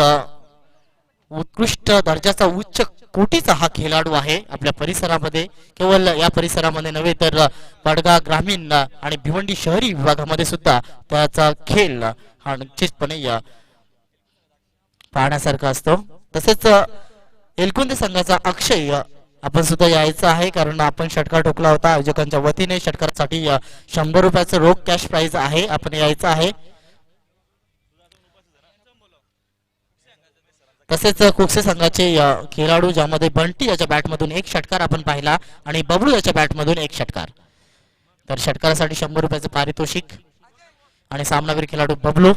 उत्कृष्ट दर्जाचा उच्च कोटीचा हा खेळाडू आहे आपल्या परिसरामध्ये. केवळ या परिसरामध्ये नव्हे तर पडगा ग्रामीण आणि भिवंडी शहरी विभागामध्ये सुद्धा त्याचा खेळ हा निश्चितपणे पाहण्यासारखा असतो. तसेच एलकुंदे संघाचा अक्षय आपण सुद्धा यायचं आहे, कारण आपण षटकार ठोकला होता आयोजकांच्या वतीने. षटकारासाठी 100 रुपयाचं रोख कॅश प्राइज आहे, आपण यायचं आहे. तसेच कुकसे संघाचे खेळाडू, ज्यामध्ये बंटी याच्या बॅटमधून एक षटकार आपण पाहिला आणि बबलू याच्या बॅटमधून एक षटकार. तर षटकारासाठी 100 रुपयाचं पारितोषिक आणि सामनावीर खेळाडू बबलू.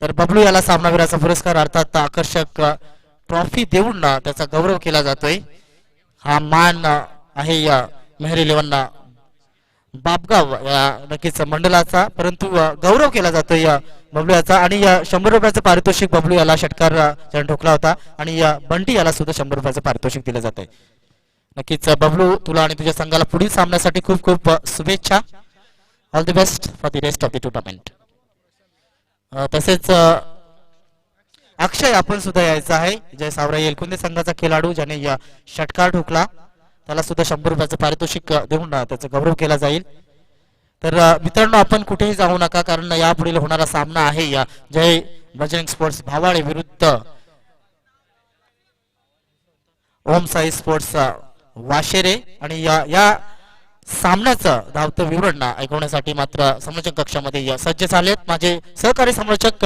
तर बबलू याला सामनावीराचा पुरस्कार अर्थात आकर्षक ट्रॉफी देऊन त्याचा गौरव केला जातोय. हा मान आहे या मेहर इलेव्हन बापगाव या नक्कीच मंडळाचा, परंतु गौरव केला जातोय या बबलू याचा. आणि 100 रुपयाचं पारितोषिक बबलू याला षटकार ज्याने ठोकला होता, आणि बंटी याला सुद्धा 100 रुपयाचं पारितोषिक दिलं जात आहे. नक्कीच बबलू, तुला आणि तुझ्या संघाला पुढील सामन्यासाठी खूप खूप शुभेच्छा. All the best for the rest of the tournament. तसेच अक्षय आपण सुद्धा यायचं आहे. जय सावराई एलकुंदे संघाचा खेळाडू, ज्याने या षटकार ठोकला, त्याला सुद्धा 100 रुपयाचं पारितोषिक देऊन त्याचा गौरव केला जाईल. तर मित्रांनो, आपण कुठेही जाऊ नका, कारण यापुढील होणारा सामना आहे या जय बजरंग स्पोर्ट्स भावाळे विरुद्ध ओम साई स्पोर्ट्स वाशेरे. आणि या सामन्याचं धावतं विवरण ऐकवण्यासाठी मात्र समालोचक कक्षामध्ये सज्ज झालेत माझे सहकारी समालोचक.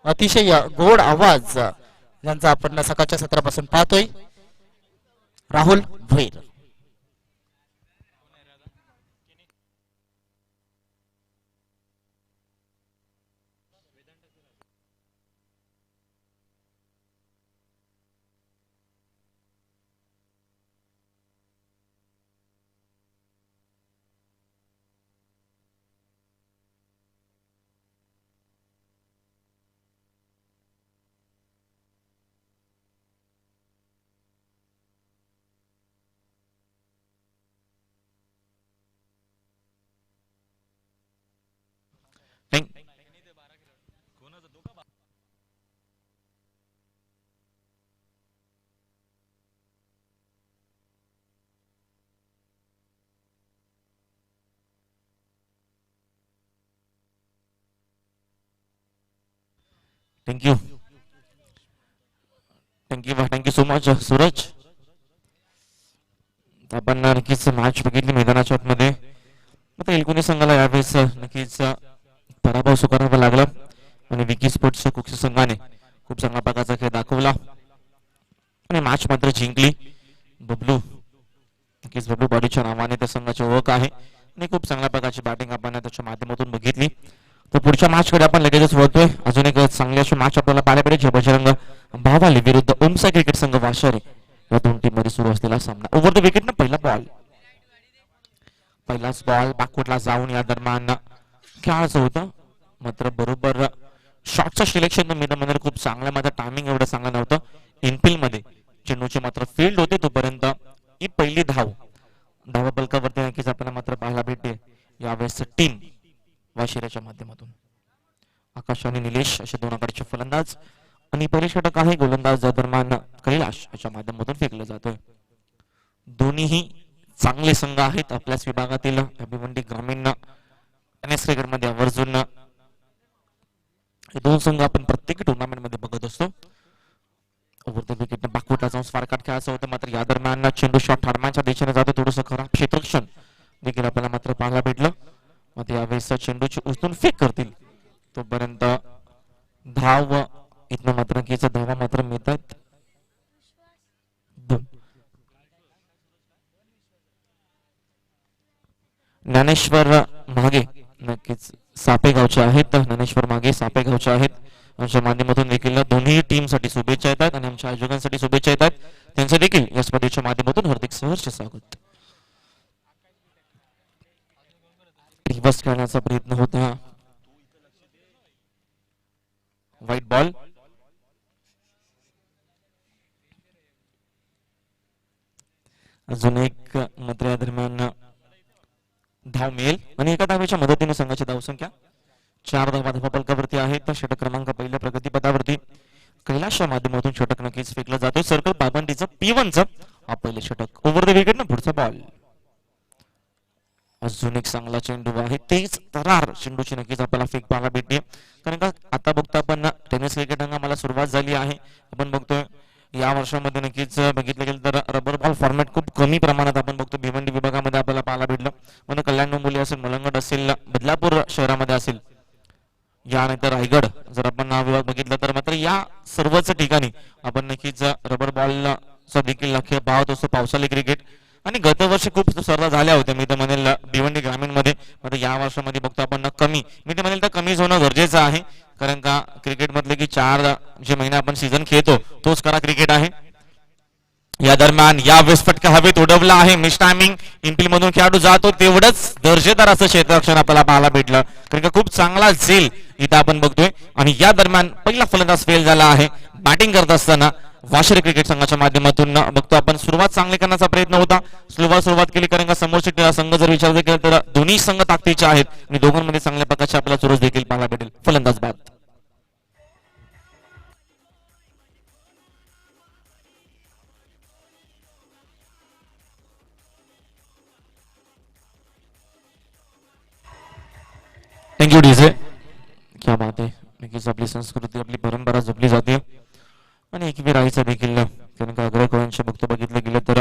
अतिशय गोड आवाज ज्यांचा आपण सकाळच्या सत्रापासून पाहतोय, Rahul Bhoir. Thank you so much Suraj. आपण नक्कीच मॅच बघितली मैदानाच्या आतमध्ये. आता एलकुंदे संघाला यावेळेस नक्कीच पराभव स्वीकारावा लागला आणि विकी स्पोर्ट्स कुक्सी संघाने खूप चांगल्या प्रकारचा खेळ दाखवला आणि मॅच मात्र जिंकली. बबलू बॉडीच्या नावाने त्या संघाची ओळख आहे आणि खूप चांगल्या प्रकारची बॅटिंग आपण त्याच्या माध्यमातून बघितली. तर पुढच्या मॅच कडे आपण लगेचच वळतोय. अजून एक चांगली अशी मॅच आपल्याला पाहायला पाहिजे. बजरंग भावाली विरुद्ध ओमसा क्रिकेट संघ वाशेरे या दोन टीम मध्ये सुरू असलेला सामना. ओव्हर द विकेट ना पहिलाच बॉल बॅकवर्डला जाऊन या दरम्यान खेळायचं होतं, मात्र बरोबर शॉटचं सिलेक्शन मध्ये खूप चांगलं, मात्र टायमिंग एवढं चांगलं नव्हतं. इनफिल्ड मध्ये चेंडूची मात्र फील्ड होते, तोपर्यंत ही पहिली धावा बलकावरती नक्कीच आपल्याला मात्र पाहायला भेटते यावेळेस टीम वाशिराच्या माध्यमातून. आकाश आणि निलेश असे दोन आघाडीचे फलंदाज आणि पहिले षटक आहे गोलंदाज दरम्यान कैलाश याच्या माध्यमातून फेकलं जातोय. दोन्हीही चांगले संघ आहेत आपल्याच विभागातील. अभिमंडी ग्रामीण टेनिस क्रिकेट मध्ये आवर्जून हे दोन संघ आपण प्रत्येक टुर्नामेंट मध्ये बघत असतो. ओव्हर द विकेट बॅकवर्डला जाऊन स्वारकाट खेळायचं होतं, मात्र या दरम्यान चेंडू शॉट हार्डमॅनच्या दिशेने जातो. थोडंसं खराब क्षेत्ररक्षण देखील आपल्याला मात्र पाहायला भेटलं. मग यावेळेस चेंडूची उचलून फेक करतील, तोपर्यंत धाव इथनं मात्र धावा मात्र मिळतात. ज्ञानेश्वर मागे नक्कीच सापेगावचे आहेत. ज्ञानेश्वर मागे सापेगावचे आहेत. आमच्या माध्यमातून देखील दोन्ही टीम साठी शुभेच्छा येतात आणि आमच्या आयोजकांसाठी शुभेच्छा येतात. त्यांचं देखील या स्पर्धेच्या माध्यमातून हार्दिक सहर्ष स्वागत. रिव्हर्स खेळण्याचा प्रयत्न होता. White ball. अजून एक मात्र या दरम्यान धाव मिळेल आणि एका धावेच्या मदतीने संघाची धावसंख्या 4 धावा धावफलकावरती आहेत. षटक क्रमांक पहिल्या प्रगतीपथावरती कैलाशच्या माध्यमातून षटक नक्कीच फेकलं जातोय. सर्कल पाबंदीचं P1 चं हा पहिले षटक. ओव्हर द विकेट ना पुढचा बॉल. अजून एक चांगला चेंडू आहे, तेच तरार चेंडूची नक्कीच आपल्याला फेक पाहायला भेटते. कारण का आता बघतो आपण टेनिस क्रिकेट मला सुरुवात झाली आहे. आपण बघतोय या वर्षामध्ये नक्कीच बघितलं गेलं तर रबर बॉल फॉर्मॅट खूप कमी प्रमाणात आपण बघतो भिवंडी विभागामध्ये आपल्याला पाहायला भेटलं. म्हणजे कल्याण डोंबिवली असेल, मलंगड असेल, बदलापूर शहरामध्ये असेल, यानंतर रायगड जर आपण हा विभाग बघितला तर मात्र या सर्वच ठिकाणी आपण नक्कीच रबर बॉलचा देखील खेळ पाहत असतो. पावसाळी क्रिकेट आणि गतवर्षी खूप स्पर्धा झाल्या होत्या मी तर म्हणेल भिवंडी ग्रामीण मध्ये, मात्र या वर्षामध्ये बघतो आपण कमी, मी तर म्हणेल तर कमीच होणं गरजेचं आहे. कारण का क्रिकेट मधले की 4 जे महिने आपण सीझन खेळतो तोच खरा क्रिकेट आहे. या दरम्यान या वेळेस फटका हवेत उडवला आहे, मिस टायमिंग, इनफिल्ड मधून खेळाडू जातो तेवढंच दर्जेदार असं क्षेत्ररक्षण आपल्याला पाहायला भेटलं. कारण का खूप चांगला झेल इथं आपण बघतोय. आणि या दरम्यान पहिला फलंदाज फेल झाला आहे बॅटिंग करत असताना. वाशिरे क्रिकेट संघाच्या माध्यमातून बघतो आपण सुरुवात चांगली करण्याचा प्रयत्न होता, सुरुवात केली. कारण का समोरचे संघ जर विचार केला तर दोन्ही संघ ताकदीचे आहेत आणि दोघांमध्ये चांगल्या प्रकारचे आपल्याला चुरस देखील पाहायला भेटेल. फलंदाज बाद. Thank you DJ. क्या बात आहे, नक्कीच आपली संस्कृती आपली परंपरा जपली जाते आणि एकवी राईचा देखील कारण का अग्रकुळांच्या बघतो बघितलं गेलं तर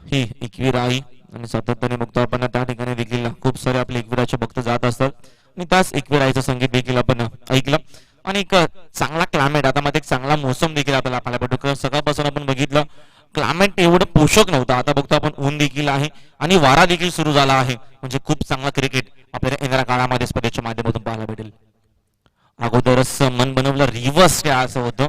ही एकवी राई आणि सातत्याने बघतो आपण त्या ठिकाणी देखील खूप सारे आपले एकविराचे भक्त जात असतात आणि त्याच एकवी राईचं संगीत देखील आपण ऐकलं. आणि एक चांगला क्लायमेट, आता मध्ये एक चांगला मोसम देखील आपल्याला पाहायला भेटतो. सकाळपासून आपण बघितलं क्लायमेट एवढं पोषक नव्हतं, आता बघतो आपण ऊन देखील आहे आणि वारा देखील सुरू झाला आहे. म्हणजे खूप चांगला क्रिकेट आपल्याला येणाऱ्या काळामध्ये स्पर्धेच्या माध्यमातून पाहायला भेटेल. अगोदरच मन बनवलं रिव्हर्स असं होतं,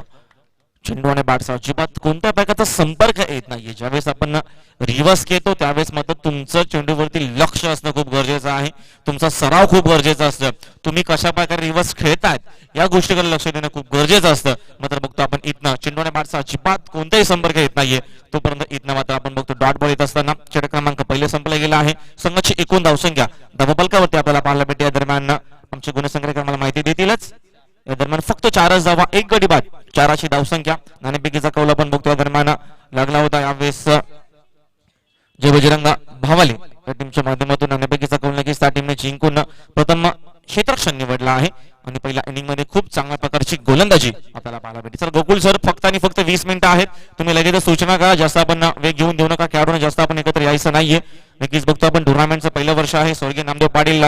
चेंडू आणि बॅटचा अजिबात कोणत्या प्रकारचा संपर्क येत नाहीये. ज्यावेळेस आपण रिव्हर्स खेळतो त्यावेळेस मात्र तुमचं चेंडूवरती लक्ष असणं खूप गरजेचं आहे, तुमचा सराव खूप गरजेचा असतं. तुम्ही कशा प्रकारे रिव्हर्स खेळतायत या गोष्टीकडे लक्ष देणं खूप गरजेचं असतं. मात्र बघतो आपण इथनं चेंडू आणि बॅटचा अजिबात कोणताही संपर्क येत नाहीये, तोपर्यंत इथनं मात्र आपण बघतो डॉट बॉल येत असताना षटक क्रमांक पहिले संपला गेला आहे. संघाची एकूण धावसंख्या धावफलकावरती आपल्याला पाहायला भेटते. या दरम्यान आमचे गुणसंग्रह आम्हाला माहिती देतीलच. या दरम्यान फक्त 4च धावा, 1 गडी बाद, 4ची धावसंख्या. नाणेफेकीचा कौल आपण बघतो या दरम्यान लागला होता. यावेळेस जे बजरंग भावाले या टीमच्या माध्यमातून नाणेफेकीचा कौल नक्कीच त्या टीमने जिंकून प्रथम क्षेत्ररक्षण निवडला आहे आणि पहिल्या इनिंग मध्ये खूप चांगल्या प्रकारची गोलंदाजी आपल्याला पाहायला भेटते. सर गोकुल सर, फक्त आणि फक्त 20 मिनिटं आहेत, तुम्ही लगेच सूचना करा. जास्त आपण वेग घेऊन देऊ नका, खेळाडूंना जास्त आपण एकत्र यायचं नाहीये. नक्कीच बघतो आपण टुर्नामेंटचं पहिलं वर्ष आहे. स्वर्गीय नामदेव पाटील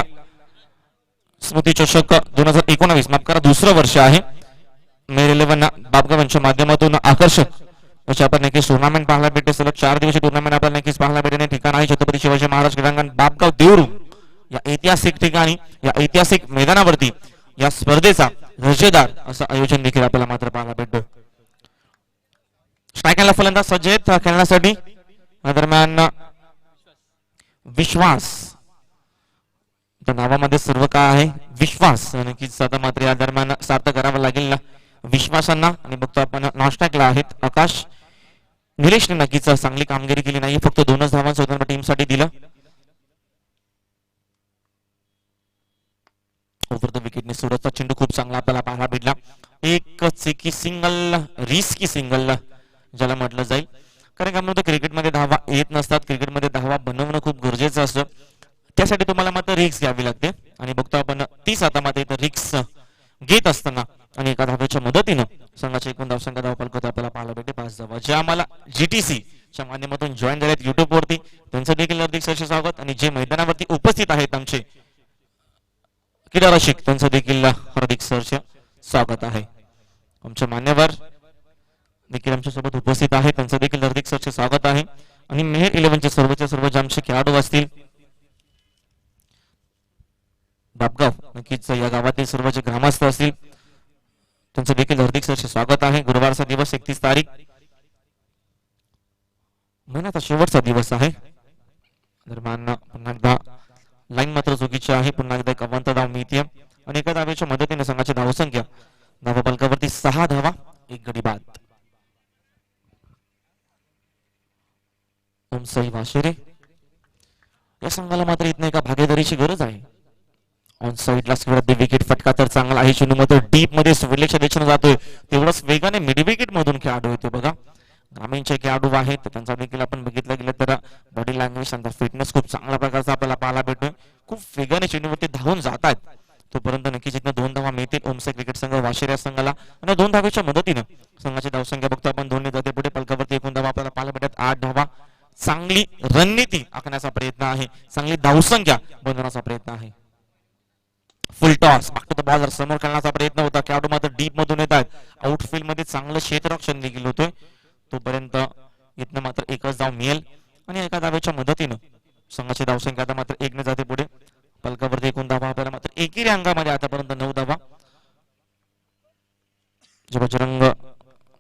स्मृती चषक 2019 माफ करा, दुसरं वर्ष आहे. मेर 11 बापगाव यांच्या माध्यमातून आकर्षक अशी आपण नक्कीच टुर्नामेंट पाहायला भेटते. सलग 4 दिवसीय टुर्नामेंट आपल्याला नक्कीच पाहायला भेटणे. ठिकाण आहे छत्रपती शिवाजी महाराज क्रीडांगण बापगाव देऊरू. या ऐतिहासिक ठिकाणी, या ऐतिहासिक मैदानावरती या स्पर्धेचा दर्जेदार असं आयोजन देखील आपल्याला मात्र पाहायला भेटतो. स्ट्रायकरला फलंदाज सज्ज आहेत खेळण्यासाठी. दरम्यान विश्वास नावामध्ये सर्व काय आहे, विश्वास. नक्कीच आता मात्र या दरम्यान सार्थ करावं लागेल विश्वासांना. आणि बघतो आपण नॉस्टॅकला आहेत आकाश निलेशने नक्कीच चांगली कामगिरी केली नाही, फक्त 2च धावांचं टीमसाठी दिलं. ओव्हर द विकेटने सुरतचा चेंडू खूप चांगला आपल्याला पाहायला भेटला. एकच की सिंगल, रिस्की सिंगल ज्याला म्हटलं जाईल. कारण का म्हणतो क्रिकेटमध्ये धावा येत नसतात, क्रिकेटमध्ये धावा बनवणं खूप गरजेचं असतं. त्यासाठी तुम्हाला मात्र रिक्स घ्यावी लागते आणि बघतो आपण 30 हातामध्ये रिक्स घेत असताना आणि एका धावेच्या मदतीनं संघाच्या एकूण धावसंख्या धावफलक आपल्याला पाहायला भेटते 5 धावा. जे आम्हाला GTC च्या माध्यमातून जॉईन झालेत युट्यूब वरती त्यांचं देखील हार्दिक सरचे स्वागत आणि जे मैदानावरती उपस्थित आहेत आमचे क्रीडा रसिक त्यांचं देखील हार्दिक सरचे स्वागत आहे. आमचे मान्यवर देखील आमच्या सोबत उपस्थित आहेत, त्यांचं देखील हार्दिक सरचे स्वागत आहे. आणि मेहर 11चे सर्वचे सर्व जे आमचे खेळाडू असतील बापगाव, नक्कीच या गावातील सर्व जे ग्रामस्थ असतील त्यांचं देखील हार्दिक सरचे स्वागत आहे. गुरुवारचा दिवस 31 तारीख, महिन्याचा शेवटचा दिवस आहे. दरम्यान पुन्हा एकदा लाईन मात्र चुकीची आहे. पुन्हा एकदा एक अवंत धाव मिळते आणि एका धावेच्या मदतीने संघाची धावसंख्या धावफलकावरती 6 धावा, 1 गडी बाद. ओमसाई वाशिरे या संघाला मात्र इथं एका भागीदारीची गरज आहे. ऑन साइडला विकेट फटका तर चांगला आहे. चेंडू मात्र डीप मध्ये विलेच्या दिशेने जातोय, तेवढाच वेगाने मिड विकेट मधून खेळाडू येतो बघा. ग्रामीणचे खेळाडू आहेत त्यांचा देखील आपण बघितलं गेलं तर बॉडी लँग्वेज त्यांचा फिटनेस खूप चांगल्या प्रकारचा आपल्याला पाहायला भेटतोय. खूप वेगाने चेंडूवरती धावून जात आहेत. तोपर्यंत नक्कीच इथनं 2 धावा मिळतील ओमसे क्रिकेट संघ वाशिर या संघाला. आणि 2 धावेच्या मदतीनं संघाची धावसंख्या बघतो आपण 2 ने जाते पुढे. पलकावरती एकूण धावा आपल्याला पाहायला भेटत 8 धावा. चांगली रणनीती आखण्याचा प्रयत्न आहे, चांगली धावसंख्या बनवण्याचा प्रयत्न आहे. फुल टॉस बाक टू द बॉलर समोर खेळण्याचा प्रयत्न होता. खेळाडू मात्र डीप मधून येत आहेत. आउटफील्ड मध्ये चांगलं क्षेत्ररक्षण देखील होतोय. तोपर्यंत इथनं मात्र एकच धाव मिळेल आणि एका धावेच्या मदतीनं संघाची धावसंख्या आता मात्र 1 ने जाते पुढे. पलकावरती एकूण धावा आपल्याला मात्र एकेरी अंगामध्ये आतापर्यंत 9 धावा. जे बजरंग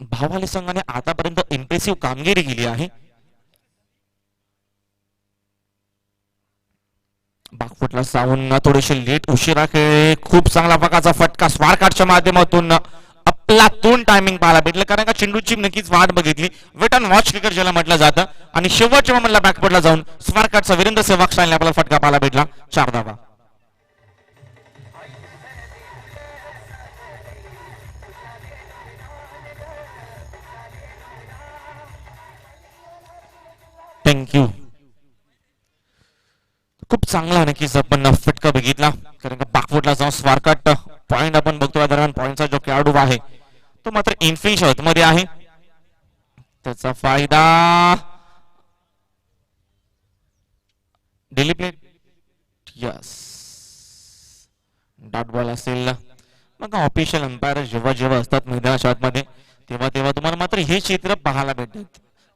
भावाली संघाने आतापर्यंत इम्प्रेसिव्ह कामगिरी केली आहे. बाकफुटला जाऊन थोडेसे लेट उशिरा खेळले. खूप चांगला प्रकारचा फटका स्वारकाटच्या माध्यमातून आपलातून टायमिंग पाहायला भेटलं, कारण का चेंडूची नक्कीच वाट बघितली. वेट अँड वॉच क्रिकेट ज्याला म्हटलं जातं. आणि शेवटच्या मोमेंटला बॅकफुटला जाऊन स्वारकाटचा वीरेंद्र सेहवाग स्टाईलने आपल्याला फटका पाहायला भेटला. 4 धावा. थँक्यू. खूप चांगला नक्कीच आपण फटका बघितला, कारण का बॅकफुटला जाऊन स्वारकाट पॉइंट आपण बघतो. या दरम्यान पॉइंटचा जो खेळाडू आहे तो मात्र इनफिल्ड शॉट मध्ये आहे. त्याचा फायदा daily plate yes dot ball असेल. मग ऑफिशियल अंपायर जेव्हा जेव्हा असतात मैदानाच्या आतमध्ये तेव्हा तेव्हा तुम्हाला मात्र हे चित्र पाहायला भेटतात,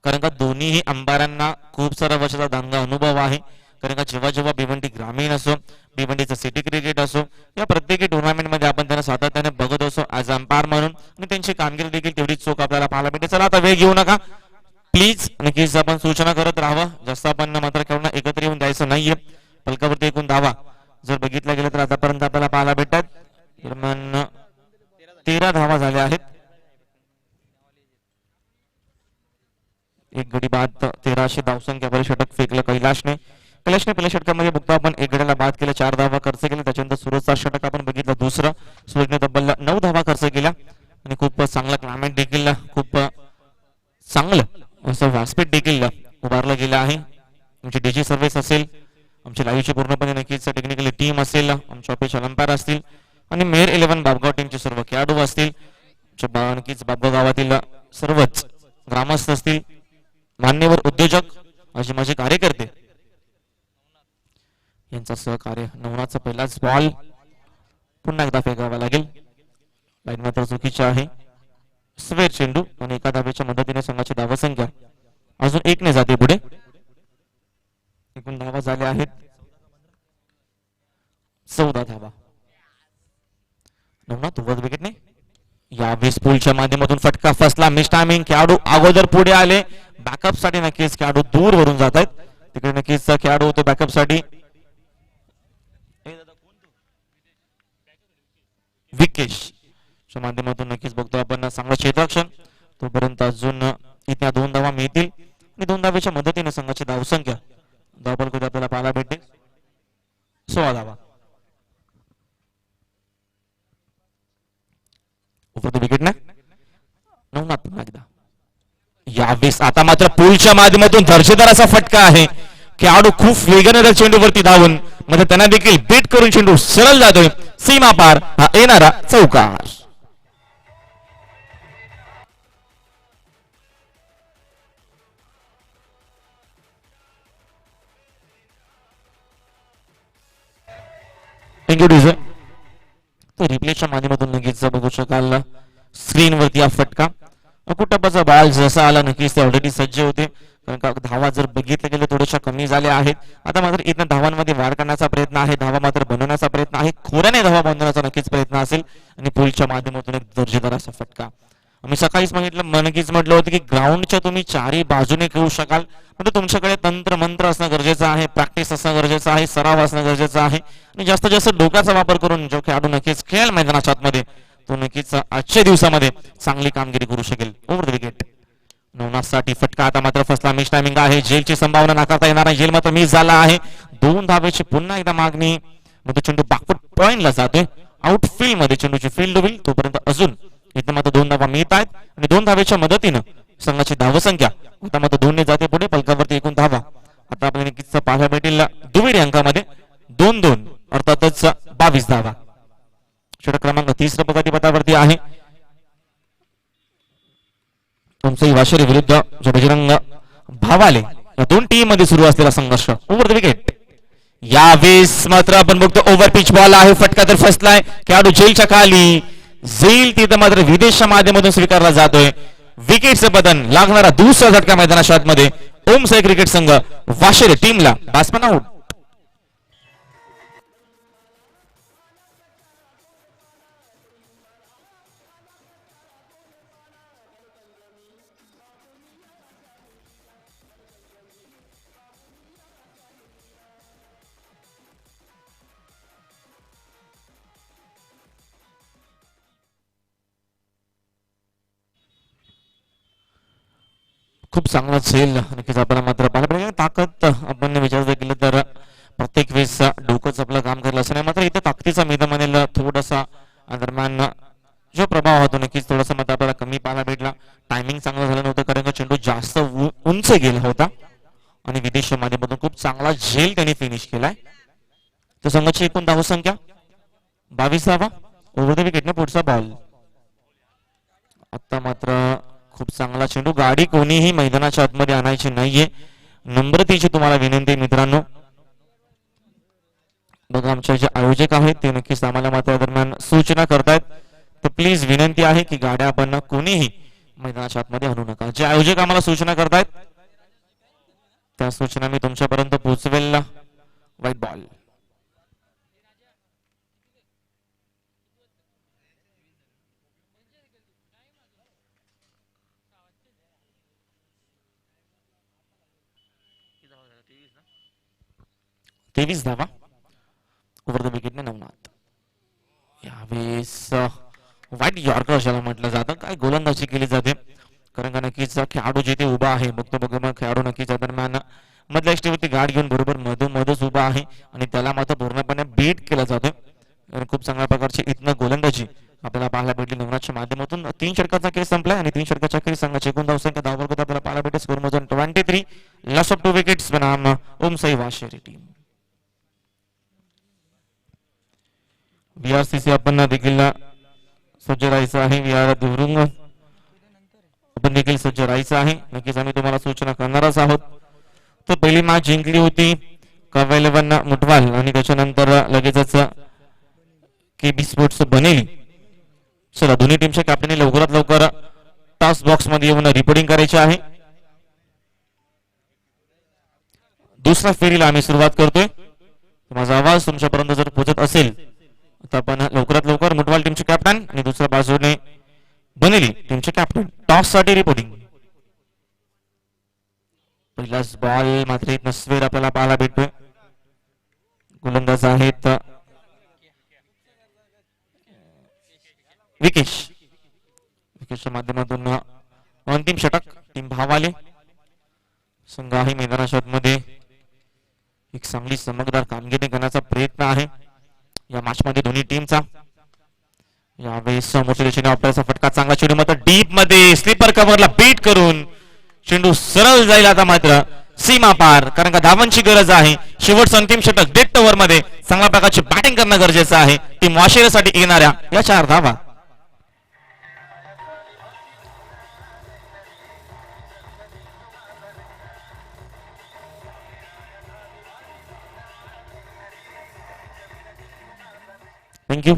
कारण का दोन्हीही अंपायरांना खूप सारा वर्षाचा दांगा अनुभव आहे. कारण का जेव्हा जेव्हा भिवंडी ग्रामीण असो, भिवंडीचं सिटी क्रिकेट असो, या प्रत्येक टुर्नामेंट मध्ये आपण त्यांना सातत्याने बघत असो ऍज अंपायर म्हणून, आणि त्यांची कामगिरी देखील तेवढीच चोख आपल्याला पाहायला भेटते. चला आता वेळ घेऊ नका प्लीज, नक्कीच आपण सूचना करत राहावं. जास्त आपण मात्र खेळून एकत्र येऊन द्यायचं नाहीये. पलकावरती एकूण धावा जर बघितलं गेलं तर आतापर्यंत आपल्याला पाहायला भेटतात 13 धावा झाल्या आहेत. एक गडी बाद 1300 धावसंख्या बरे षटक फेकलं कैलाशने. पहिल्या षटकामध्ये बघतो आपण 1 गड्याला बाद केलं, 4 धावा खर्च केले. त्याच्यानंतर सूरजचा षटक आपण बघितलं दुसरं. सूरजने तब्बल 9 धावा खर्च केल्या आणि खूप चांगला क्लायमेट देखील खूप चांगलं असं व्यासपीठ देखील उभारलं गेलं आहे. आमची डीजी सर्व्हिस असेल, आमची लाईव्हची पूर्णपणे नक्कीच टेक्निकली टीम असेल, आमचे ऑफिशियल अंपायर असतील आणि मेयर 11 बाबगाव टीमचे सर्व खेळाडू असतील, नक्कीच बाबगाव गावातील सर्वच ग्रामस्थ असतील, मान्यवर उद्योजक असे माझे कार्यकर्ते यांचा सहकार्य. नवनाथचा पहिलाच बॉल पुन्हा एकदा फेकावा लागेल. लाईन मात्र चुकीची आहे. स्वेर चेंडू आणि एका धावेच्या मदतीने संघाची धावसंख्या अजून 1 ने जाते पुढे. एकूण धावा झाल्या आहेत 14 धावा. नवनाथ वर विकेटने या पूलच्या माध्यमातून फटका फसला. Miss timing. खेळाडू अगोदर पुढे आले. बॅकअप साठी नक्कीच खेळाडू दूर वरून जात आहेत. तिकडे नक्कीच खेळाडू होतो बॅकअप साठी. विकेश माध्यमातून नक्कीच बघतो आपण चांगलं क्षेत्ररक्षण. तोपर्यंत अजून इथे 2 धावा मिळतील आणि 2 धावेच्या मदतीने संघाची धावसंख्या धावपल आपल्याला पाहायला भेटते 16 धावा. विकेट ना नवनाथ पुन्हा एकदा. यावेळेस आता मात्र पूलच्या माध्यमातून दर्जेदार असा फटका आहे. खेळाडू खूप वेगाने चेंडूवरती धावून मध्ये त्यांना देखील बीट करून चेंडू सरळ जातोय सीमा पार. हा येणारा चौकार. तो रिप्लेच्या माध्यमातून नक्कीच बघू शकाल स्क्रीनवरती हा फटका. कुटुंबाचा बॉल जसा आला नक्कीच ते ऑलरेडी सज्ज होते, कारण का धावा जर बघितलं गेलं थोड्याशा कमी झाल्या आहेत. आता मात्र इथं धावांमध्ये वाढ करण्याचा प्रयत्न आहे, धावा मात्र बनवण्याचा प्रयत्न आहे, खोऱ्याने धावा बनवण्याचा नक्कीच प्रयत्न असेल आणि पूलच्या माध्यमातून एक दर्जेदार असा फटका. आम्ही सकाळीच नक्कीच म्हटलं होतं की ग्राउंडच्या तुम्ही चारही बाजूने खेळू शकाल, म्हणजे तुमच्याकडे तंत्र मंत्र असणं गरजेचं आहे, प्रॅक्टिस असणं गरजेचं आहे, सराव असणं गरजेचं आहे आणि जास्तीत जास्त डोक्याचा वापर करून जो खेळाडू नक्कीच खेळ मैदानाच्या आतमध्ये तो नक्कीच आजच्या दिवसामध्ये चांगली कामगिरी करू शकेल. Over the wicket. नवनाथसाठी फटका आता मात्र फसला. मिस टायमिंग आहे. जेलची संभावना नाकारता येणार आहे. जेल मात्र मिस झाला आहे. 2 धावेची पुन्हा एकदा मागणी. मग तो चेंडू बॅकवर्ड पॉइंटला जातोय. आउटफील्ड मध्ये चेंडूची फील्ड होईल. तोपर्यंत अजून इथे मात्र 2 धावा मिळत आहेत आणि 2 धावेच्या मदतीनं संघाची धावसंख्या आता मात्र 2 ने जाते पुढे. फलकावरती एकूण धावा आता आपल्याला नक्कीच पाहायला भेटेल दुहेरी अंकामध्ये 2-2 अर्थातच 22 धावा. षटक क्रमांक 30 प्रगतीपथावरती आहे. तुमचंही वाशेरी विरुद्ध जो बजरंग भावाले या दोन टीम मध्ये सुरू असलेला संघर्ष. ओव्हर द विकेट यावेळेस मात्र आपण बघतो ओव्हर पिच बॉल आहे. फटका तर फसलाय. खेळाडू झेलच्या खाली झेल तिथं मात्र विदेशच्या माध्यमातून स्वीकारला जातोय. विकेटचं पतन लागणारा दुसरा झटका मैदानाच्या आतमध्ये. ओमसाई क्रिकेट संघ वाशेरी टीमला बॅट्समन आउट. खूप चांगला झेल नक्कीच आपल्याला मात्र पाहायला पाहिजे. ताकद आपण विचार केलं तर प्रत्येक वेळेस डोकंच आपलं काम करलं असं नाही. मात्र इथं ताकदीचा मैदानाला थोडासा दरम्यान जो प्रभाव होतो नक्कीच थोडासा मात्र आपल्याला कमी पाहायला भेटला. टायमिंग चांगलं झालं नव्हतं कारण का चेंडू जास्त उंच गेला होता आणि विदेश माध्यमातून खूप चांगला झेल त्यांनी फिनिश केलाय. तर संघाची एकूण धावसंख्या 22 धावा. ओव्हर द विकेटने पुढचा बॉल. आता मात्र खूप चांगला चेंडू. गाडी कोणीही मैदानाच्या आतमध्ये आणायची नाहीये. नम्रतेची तुम्हाला विनंती मित्रांनो. बघा आमचे जे आयोजक आहेत ते नक्कीच आम्हाला मात्र दरम्यान सूचना करतायत. तर प्लीज विनंती आहे की गाड्या आपण कोणीही मैदानाच्या आतमध्ये आणू नका. जे आयोजक आम्हाला सूचना करतायत त्या सूचना मी तुमच्यापर्यंत पोहोचवेल. White ball. तेवीस धावा. ओव्हर द विकेटने नवनाथ. यावेळेस वाईट यॉर्कर ज्याला म्हटलं जातं काय गोलंदाजी केली जाते कारण का नक्कीच खेळाडू जिथे उभा आहे बघतो मग खेळाडू नक्कीच दरम्यान मधल्या यष्टीवरती गाठ घेऊन बरोबर मधोमधच उभा आहे आणि त्याला मात्र पूर्णपणे बीट केला जातोय. आणि खूप चांगल्या प्रकारची इथनं गोलंदाजी आपल्याला पाहायला भेटली नवनाथच्या माध्यमातून. 3 षटकाचा खेळ संपलाय आणि 3 षटकाच्या खेळी संघाची एकूण धावसंख्या धाववर्गात आपल्याला पाहायला भेटेल. स्कोर मधून 23. लॉस ऑफ 2 विकेट्स बनाम ओमसाई वाशेरी टीम. बीआरसीसी आपण देखील सज्ज राहायचं आहे. विहार देवरुंग आपण देखील सज्ज राहायचं आहे. नक्कीच आम्ही तुम्हाला सूचना करणारच आहोत. तर पहिली मॅच जिंकली होती कवेलवन मुटवाल आणि त्याच्यानंतर लगेचच केबी स्पोर्ट्स बनेली. चला दोन्ही टीमच्या कॅप्टनने लवकरात लवकर टॉस बॉक्स मध्ये येऊन रिपोर्टिंग करायची आहे. दुसऱ्या फेरीला आम्ही सुरुवात करतोय. माझा आवाज तुमच्यापर्यंत जर पोहोचत असेल तर आपण लवकरात लवकर मुटवाल टीमचे कॅप्टन आणि दुसऱ्या बाजूने बनेली टीमचे कॅप्टन टॉस साठी रिपोर्टिंग. पहिलाच बॉल मात्र नस्वेर आपल्याला पाहायला भेटतोय. गोलंदाज आहेत विकेशच्या माध्यमातून अंतिम षटक टीम भावाले. संघ आहे मैदानाच्या मध्ये एक चांगली चमकदार कामगिरी करण्याचा प्रयत्न आहे या मॅच मध्ये दोन्ही टीमचा. यावेळेस समोरच्या दिशेने आपल्याचा फटका चांगला चेंडू मात्र डीप मध्ये स्लीपर कव्हरला बीट करून चेंडू सरळ जाईल आता मात्र सीमा पार कारण का धावांची गरज आहे. शेवटचं अंतिम षटक डेथ ओव्हर मध्ये चांगल्या प्रकारची बॅटिंग करणं गरजेचं आहे. टीम वाशेरीसाठी येणाऱ्या या 4 धावा. थँक्यू.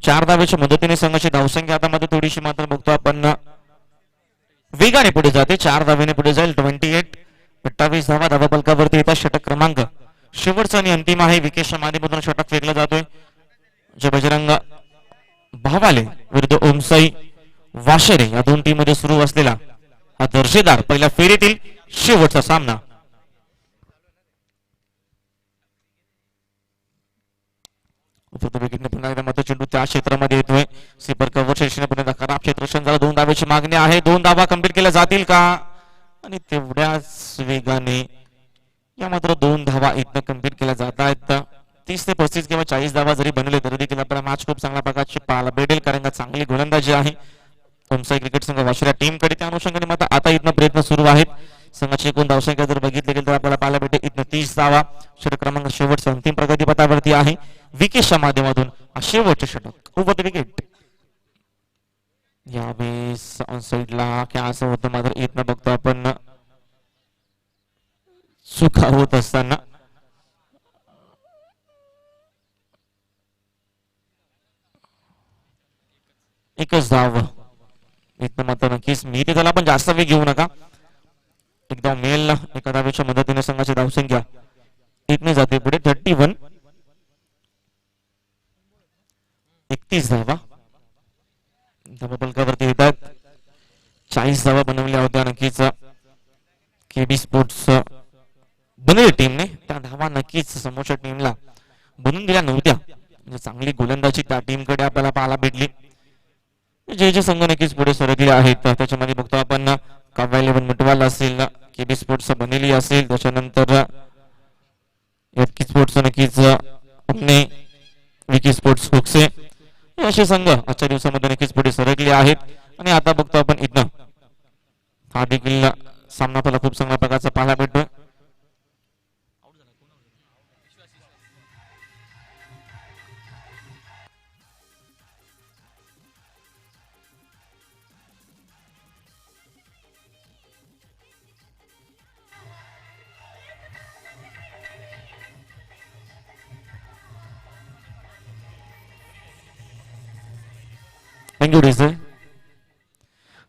4 धावेच्या मदतीने संघाची धावसंख्या आता मध्ये थोडीशी मात्र बघतो आपण वेगाने पुढे जाते. 4 धावेने पुढे जाईल. 28 धावा धावा फलकावरती येतात. षटक क्रमांक शेवटचा आणि अंतिम आहे. विकेशच्या माध्यमातून षटक फेकला जातोय. जे बजरंग भावाले विरुद्ध ओमसाई वाशेरे या दोन टीम मध्ये सुरू असलेला हा दर्जेदार पहिल्या फेरीतील शेवटचा सामना. विकेटने पुन्हा एकदा मात्र चेंडू त्या क्षेत्रामध्ये येतोय. स्लीपर कव्हरच्या दिशेने पुन्हा खराब क्षेत्ररक्षण झालं. 2 धावेची मागणी आहे. 2 धावा कंप्लीट केल्या जातील का आणि तेवढ्याच वेगाने या मात्र 2 धावा इथनं कंप्लीट केल्या जात आहेत. 30 ते 35 किंवा 40 धावा जरी बनले तरी देखील आपल्याला मॅच खूप चांगल्या प्रकारची पाहायला भेटेल कारण का चांगली गोलंदाजी आहे. ओमसाई क्रिकेट संघ वाशिरा टीमकडे. त्या अनुषंगाने मात्र आता इथनं प्रयत्न सुरू आहेत. संघाची एकूण धावसंख्या जर बघितली गेली तर आपल्याला पाहायला भेटेल इथनं 30 धावा. षटक क्रमांक शेवटच्या अंतिम प्रगतीपथावरती आहे. विकेटच्या माध्यमातून शेवटचे षटक ओव्हर द विकेट. यावेळेस ऑन साईडला काय असं होतं मात्र इथनं बघतो आपण चुका होत असताना. एकच धाव इथनं मात्र नक्कीच मी त्याला पण जास्त वेळ घेऊ नका. एकदम मेल एका धावेच्या मदतीने संघाची धावसंख्या इथने जाते पुढे 31. 31 धावा धावपलकावरती येतात. 40 धावा बनवल्या होत्या नक्कीच केबी स्पोर्ट्स बनवली टीमने. त्या धावा नक्कीच समोरच्या टीमला बनवून दिल्या नव्हत्या. म्हणजे चांगली गोलंदाजी त्या टीमकडे आपल्याला पाहायला भेटली. जे जे संघ नक्कीच पुढे सरकले आहेत त्याच्यामध्ये बघतो आपण काव्या 11 मिटवाल असेल, केबी स्पोर्ट्स बनेली असेल, त्याच्यानंतर एफकी स्पोर्ट्स नक्कीच पुणे, विकी स्पोर्ट्स कोक्से असे संघ आजच्या दिवसामध्ये नक्कीच पुढे सरकले आहेत. आणि आता बघतो आपण इथनं हा देखील सामना आपल्याला खूप चांगल्या प्रकारचा पाहायला भेटतोय. Thank you DJ.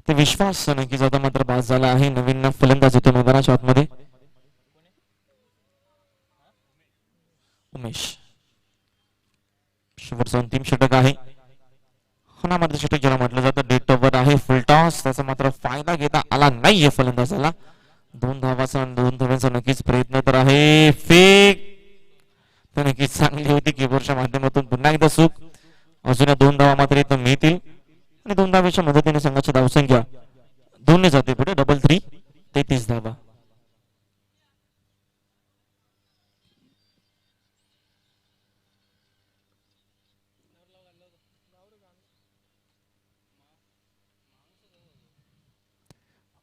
ते विश्वास नक्कीच आता मात्र बाद झाला आहे. नवीन फलंदाज येतो मैदानाच्या आतमध्ये उमेश. शेवटचं अंतिम षटक आहे. हनामध्ये षटक ज्याला म्हटलं जातं डेट ओव्हर आहे. फुल टॉस त्याचा मात्र फायदा घेता आला नाहीये फलंदाजाला. 2 धावाचा 2 धावांचा नक्कीच प्रयत्न तर आहे. फेक तर नक्कीच चांगली होती कीबोर्डच्या माध्यमातून. पुन्हा एकदा चूक. अजून 2 धावा मात्र इथं मिळतील आणि 2 धावेच्या मदतीने संघाची धावसंख्या 2 ने जाते पुढे. 3 33 धावा.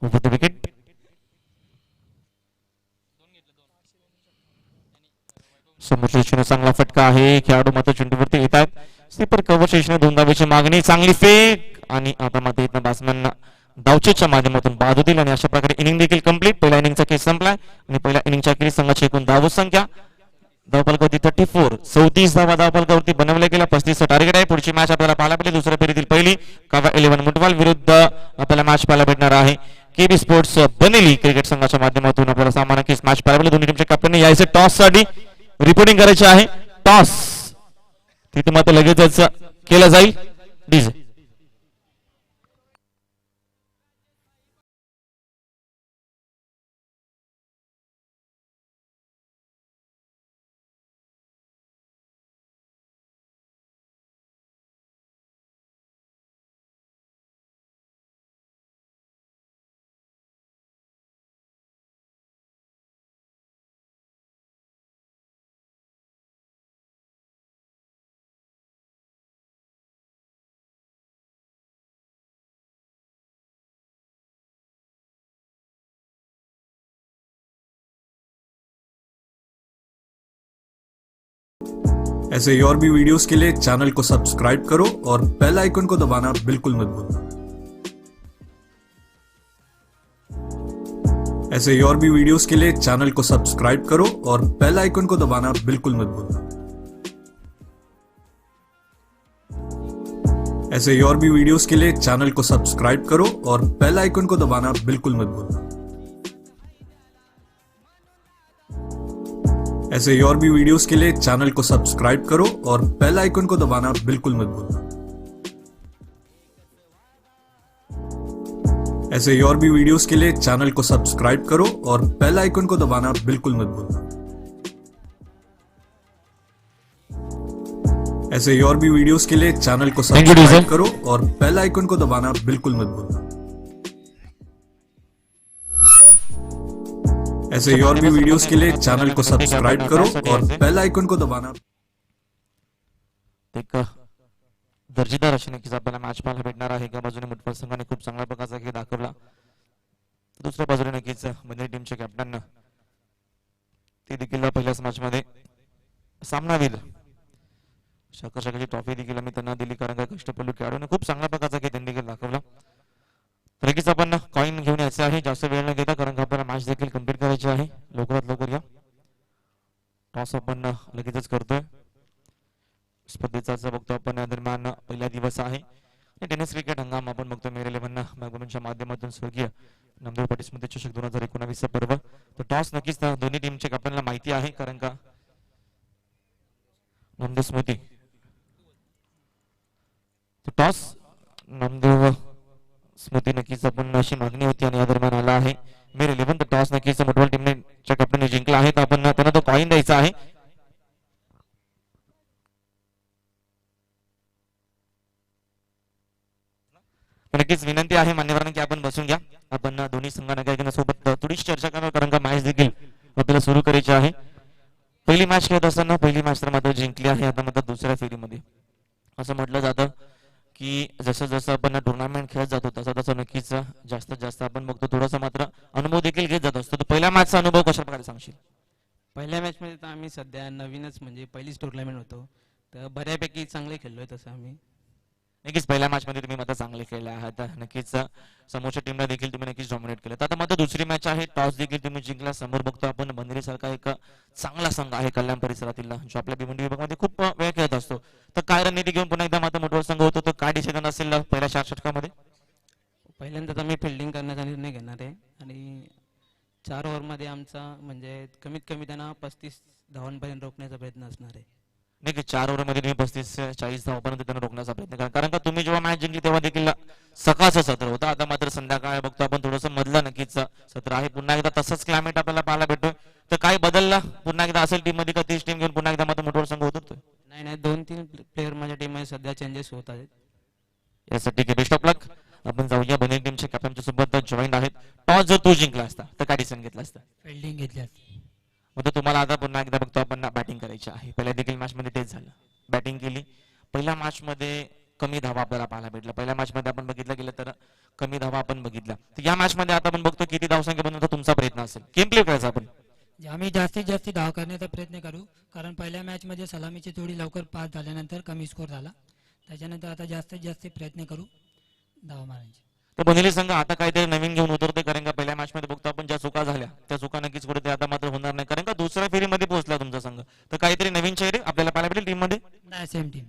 विकेट. समोरच्या दिशेने चांगला फटका आहे. खेळाडू मात्र चेंडूवरती येतात. स्लीपर कव्हर शेषने 2 धावेची मागणी. चांगली फेक आणि आता मात्र इथं बॅट्समॅन डावचेच्या माध्यमातून बाद होतील आणि अशा प्रकारे इनिंग देखील कंप्लीट. पहिल्या इनिंगचा खेळ संपलाय आणि पहिल्या इनिंगच्या अखेरीस संघाची एकूण धावसंख्या धावफलकावरती 34. 34 धावा धावफलकावरती बनवल्या गेल्या. 35 टार्गेट आहे. पुढची मॅच आपल्याला पाहायला भेटेल दुसऱ्या फेरीतील पहिली काव्या 11 मुटवाल विरुद्ध आपल्याला मॅच पाहायला भेटणार आहे केबी स्पोर्ट्स बनेली क्रिकेट संघाच्या माध्यमातून. आपल्याला सामना नक्कीच मॅच पाहायला भेटेल. दोन्ही टीमच्या कॅप्टनने यायचे टॉस साठी रिपोर्टिंग करायचे आहे. टॉस तिथे मात्र लगेचच केलं जाईल. डीजे. ऐसे और भी वीडियोस के लिए चैनल को सब्सक्राइब करो और बेल आइकन को दबाना बिल्कुल मत भूलना। ऐसे और भी वीडियोस के लिए चैनल को सब्सक्राइब करो और बेल आइकन को दबाना बिल्कुल मत भूलना। ऐसे और भी वीडियोस के लिए चैनल को सब्सक्राइब करो और बेल आइकन को दबाना बिल्कुल मत भूलना। ऐसे और भी वीडियोस के लिए चैनल को सब्सक्राइब करो और बेल आइकन को दबाना बिल्कुल मत भूलना। ऐसे और भी वीडियोस के लिए चैनल को सब्सक्राइब करो और बेल आइकन को दबाना बिल्कुल मत भूलना। ऐसे और भी वीडियोस के लिए चैनल को सब्सक्राइब करो और बेल आइकन को दबाना बिल्कुल मत भूलना। ऐसे और भी वीडियोस के लिए चैनल को सब्सक्राइब करो और बेल आइकन को दबाना। एक दर्जेदार अशी नक्कीच आपल्याला मॅच पाहायला भेटणार आहे. एका बाजूने मुठफळ संघाने खूप चांगल्या प्रकारचा खेळ दाखवला, दुसऱ्या बाजूने नक्कीच बंदरी टीमचे कॅप्टन ते देखील पहिल्याच मॅच मध्ये सामनावीर शकर्षकाची ट्रॉफी देखील आम्ही त्यांना दिली, कारण का कष्टपल्लू खेळाडूने खूप चांगल्या प्रकारचा खेळ त्यांनी देखील दाखवला. लगेच आपण कॉईन घेऊन यायचं आहे, जास्त वेळ न घेता, कारण का आपल्याला मॅच देखील कम्प्लीट करायची आहे. लवकरात लवकर या. टॉस आपण लगेचच करतोय. स्पर्धेचा बघतो आपण या दरम्यान पहिला दिवस आहे. टेनिस क्रिकेट हंगाम आपण बघतो मेरे 11 मॅगझिनच्या माध्यमातून स्वर्गीय नामदेव पाटील स्मृती चषक 2019 पर्व. तर टॉस नक्कीच दोन्ही टीमच्या कॅप्टनला माहिती आहे, कारण का नामदेव स्मृती टॉस नामदेव स्मृती नक्कीच आपण अशी मागणी होती आणि या दरम्यान आला आहे मेरे 11. तर टॉस नक्कीच फुटबॉल टीमने कॅप्टनने जिंकला आहे, तर आपण त्यांना तो कॉईन द्यायचा आहे. नक्कीच विनंती आहे मान्यवरांना की आपण बसून घ्या. आपण दोन्ही संघांना सोबत थोडीशी चर्चा करणार, कारण का मॅच देखील आपल्याला सुरू करायची आहे. पहिली मॅच खेळत असताना पहिली मॅच तर मात्र जिंकली आहे. आता मात्र दुसऱ्या फेरीमध्ये असं म्हटलं जातं की जसं जसं आपण टुर्नामेंट खेळत जातो तसं तसं नक्कीच जास्तीत जास्त आपण बघतो थोडासा मात्र अनुभव देखील घेत जात असतो. तर पहिल्या मॅचचा अनुभव कशा प्रकारे सांगशील? पहिल्या मॅचमध्ये तर आम्ही सध्या नवीनच म्हणजे पहिलीच टुर्नामेंट होतो, तर बऱ्यापैकी चांगले खेळलोय तसं आम्ही. नक्कीच पहिल्या मॅच मध्ये तुम्ही मात्र चांगले खेळले आहात, नक्कीच समोरच्या टीमला देखील तुम्ही नक्कीच डॉमिनेट केलं. आता मात्र दुसरी मॅच आहे, टॉस देखील तुम्ही जिंकला. समोर बघतो आपण बंदरी सारखा एक चांगला संघ आहे कल्याण परिसरातील, जो आपल्या भिवंडी विभागामध्ये खूप वेळ खेळत असतो. तर काय रणनीती घेऊन पुन्हा एकदा मात्र मोठा संघ होतो, तर काय डिसिजन असेल पहिल्या 4 षटकामध्ये? पहिल्यांदाच आम्ही फिल्डिंग करण्याचा निर्णय घेणार आहे आणि 4 ओव्हरमध्ये आमचा म्हणजे कमीत कमी त्यांना 35 धावांपर्यंत रोखण्याचा प्रयत्न असणार आहे. नाही, 4 ओव्हरमध्ये तुम्ही 35-40 धावांपर्यंत त्यांना रोखण्याचा प्रयत्न करा, कारण का तुम्ही जेव्हा मॅच जिंकली तेव्हा देखील सकाळचं सत्र होतं. आता मात्र संध्याकाळ बघतो आपण थोडंसं मधलं नक्कीच सत्र आहे. पुन्हा एकदा तसंच क्लायमेट आपल्याला पाहायला भेटतोय, तर काय बदलला पुन्हा एकदा असेल टीम मध्ये का तीच टीम घेऊन पुन्हा एकदा मात्र मोठा संघ होत होतो? नाही 2-3 प्लेअर माझ्या टीममध्ये सध्या चेंजेस होत आहेत. यासाठी बेस्ट ऑफ लक. आपण जाऊया बंदरी टीमच्या कॅप्टनच्या सोबत जॉईन आहेत. टॉस जर तू जिंकला असता तर काय डिसिजन घेतला असता? फिल्डिंग घेतल्यात. मग तुम्हाला आता पुन्हा एकदा बघतो आपण बॅटिंग करायची आहे. पहिल्या देखील मॅच मध्ये तेच झालं, बॅटिंग केली. पहिल्या मॅच मध्ये कमी धावा आपल्याला पाहायला भेटला. पहिल्या मॅच मध्ये आपण बघितलं गेलं तर कमी धावा आपण बघितल्या. तर या मॅच मध्ये आता आपण बघतो किती धावसंख्या बनवण्याचा तुमचा प्रयत्न असेल, गेम प्ले करायचा आपण. आम्ही जास्तीत जास्त धाव करण्याचा प्रयत्न करू, कारण पहिल्या मॅच मध्ये सलामीची जोडी लवकर पास झाल्यानंतर कमी स्कोर झाला. त्याच्यानंतर आता जास्तीत जास्त प्रयत्न करू धाव मारायची. तर बनेली संघ आता काहीतरी नवीन घेऊन उतरते, कारण का पहिल्या मॅच मध्ये बघतो आपण ज्या चुका झाल्या त्या चुका नक्कीच कुठे आता मात्र होणार नाही, कारण का दुसऱ्या फेरीमध्ये पोहोचला तुमचा संघ. तर काहीतरी नवीन चेहरे आपल्याला पाहायला भेटेल टीम मध्ये. नाही, same team.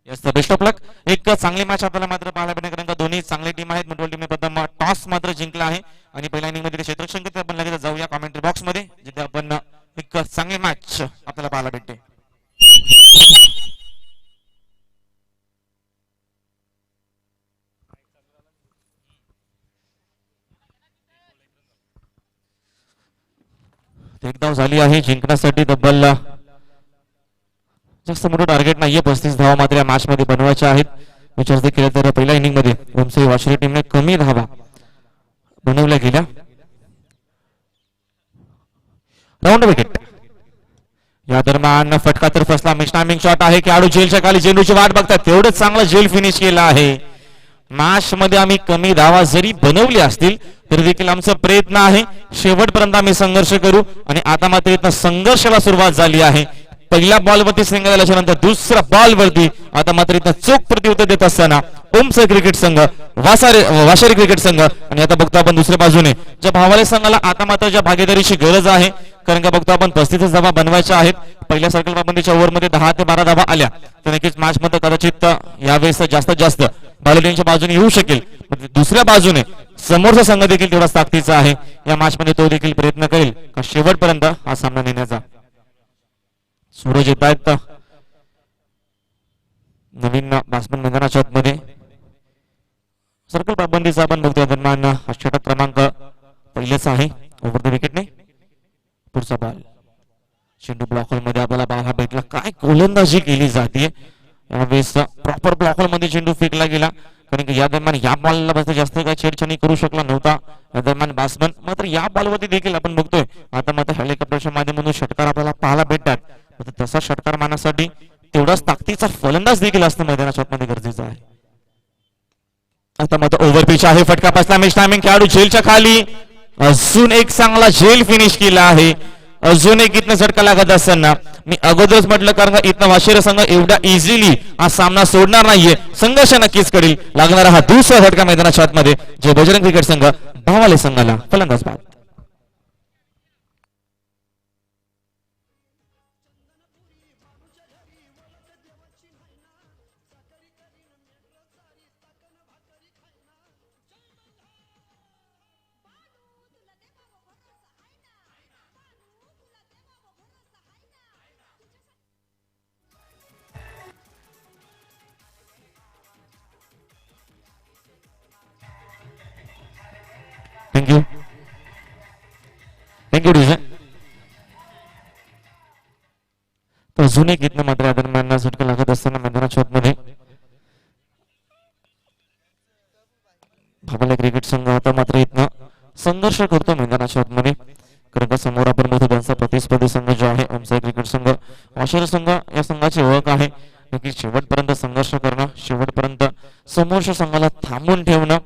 Yes, best of luck. एक चांगली मॅच आपल्याला मात्र पाहायला भेटेल, कारण का दोन्ही चांगली टीम आहेत. मुठवल टीमने प्रथम टॉस मात्र जिंकला आहे आणि पहिल्या इनिंग मध्ये क्षेत्ररक्षण करते. आपण लगेच जाऊया कॉमेंट्री बॉक्स मध्ये, जिथे आपण एक चांगली मॅच आपल्याला पाहायला भेटते. एक धाव झाली आहे जिंकण्यासाठी. तब्बल जास्त मोठं टार्गेट नाहीये, 35 धावा मात्र या मॅच मध्ये बनवायच्या आहेत. विचार जर केला तर पहिल्या इनिंग मध्ये ओमसाई वाशिरी टीमने कमी धावा बनवल्या गेल्या. Round wicket. या दरम्यान फटका तर फसला. मिस्टामिंग शॉट आहे, खेळाडू जेलच्या खाली झेंडूची वाट बघतात. तेवढंच चांगलं जेल फिनिश केलं आहे. मॅच मध्ये आम्ही कमी धावा जरी बनवली असतील तरी देखील आमचा प्रयत्न आहे शेवटपर्यंत आम्ही संघर्ष करू. आणि आता मात्र इथं संघर्षाला सुरुवात झाली आहे. पहिल्या बॉलवरती सिंगल झाल्यानंतर दुसऱ्या बॉलवरती आता मात्र इथं चोख प्रत्युत्तर देत असताना ओमसाई क्रिकेट संघ वाशिरी क्रिकेट संघ. आणि आता बघतो आपण दुसऱ्या बाजूने ज्या भावाले संघाला आता मात्र ज्या भागीदारीची गरज आहे, कारण का बघतो आपण 35 धावा बनवायच्या आहेत. पहिल्या सर्कल पाबंदीच्या ओव्हरमध्ये 10 ते 12 धावा आल्या तर नक्कीच मॅच मध्ये कदाचित यावेळेस जास्तीत जास्त बॉलिंगच्या बाजूने येऊ शकेल. दुसऱ्या बाजूने समोरचा संघ देखील तेवढाच ताकदीचा आहे. या मॅच मध्ये तो देखील प्रयत्न करेल का शेवटपर्यंत हा सामना नेण्याचा. सूरज येत आहेत नवीन बॅट्समन मैदानाच्या आतमध्ये. सर्कल पाबंदीचा आपण बघतोय दरम्यान षटक क्रमांक पहिलेच आहे. ओव्हर द विकेटने पुढचा बॉल चेंडू ब्लॉक होल मध्ये आपल्याला पाहायला भेटला. काय गोलंदाजी केली जाते यावेळेस. प्रॉपर ब्लॉक होल मध्ये चेंडू फेकला गेला, कारण की या दरम्यान या बॉलला जास्त काही छेडछाणी करू शकला नव्हता या दरम्यान बॅट्समन. मात्र या बॉलवरती देखील आपण बघतोय आता मात्र हेलिकॉप्टरच्या माध्यमातून षटकार आपल्याला पाहायला भेटतात. तसा षटकार मारण्यासाठी तेवढाच ताकदीचा फलंदाज देखील असणं मैदानाच्या आतमध्ये गरजेचं आहे. आता मात्र ओव्हर पिच आहे, फटका बसला, मॅच टायमिंग, खेळाडू झेलच्या खाली, अजून एक चांगला झेल फिनिश केला आहे. अजून एक इथनं झटका लागत असताना मी अगोदरच म्हटलं, कारण का इथनं वाशिर संघ एवढा इझिली हा सामना सोडणार नाहीये, संघर्ष नक्कीच करील. लागणारा हा दुसरा झटका मैदानाच्या आतमध्ये, जे बजरंग क्रिकेट संघ भावाले संघाला फलंदाज बाद. Thank you thank you design. तर अजून एक इथनं मात्र दरम्यान झटका लागत असताना मैदानाच्या आतमध्ये भावले क्रिकेट संघ आता मात्र इथनं संघर्ष करतो मैदानाच्या आतमध्ये. कारण का समोर आपण बघतो त्यांचा प्रतिस्पर्धी संघ जो आहे आमचा क्रिकेट संघ, वाशिर संघ या संघाची ओळख आहे नक्कीच शेवटपर्यंत संघर्ष करणं, शेवटपर्यंत समोरच्या संघाला थांबून ठेवणं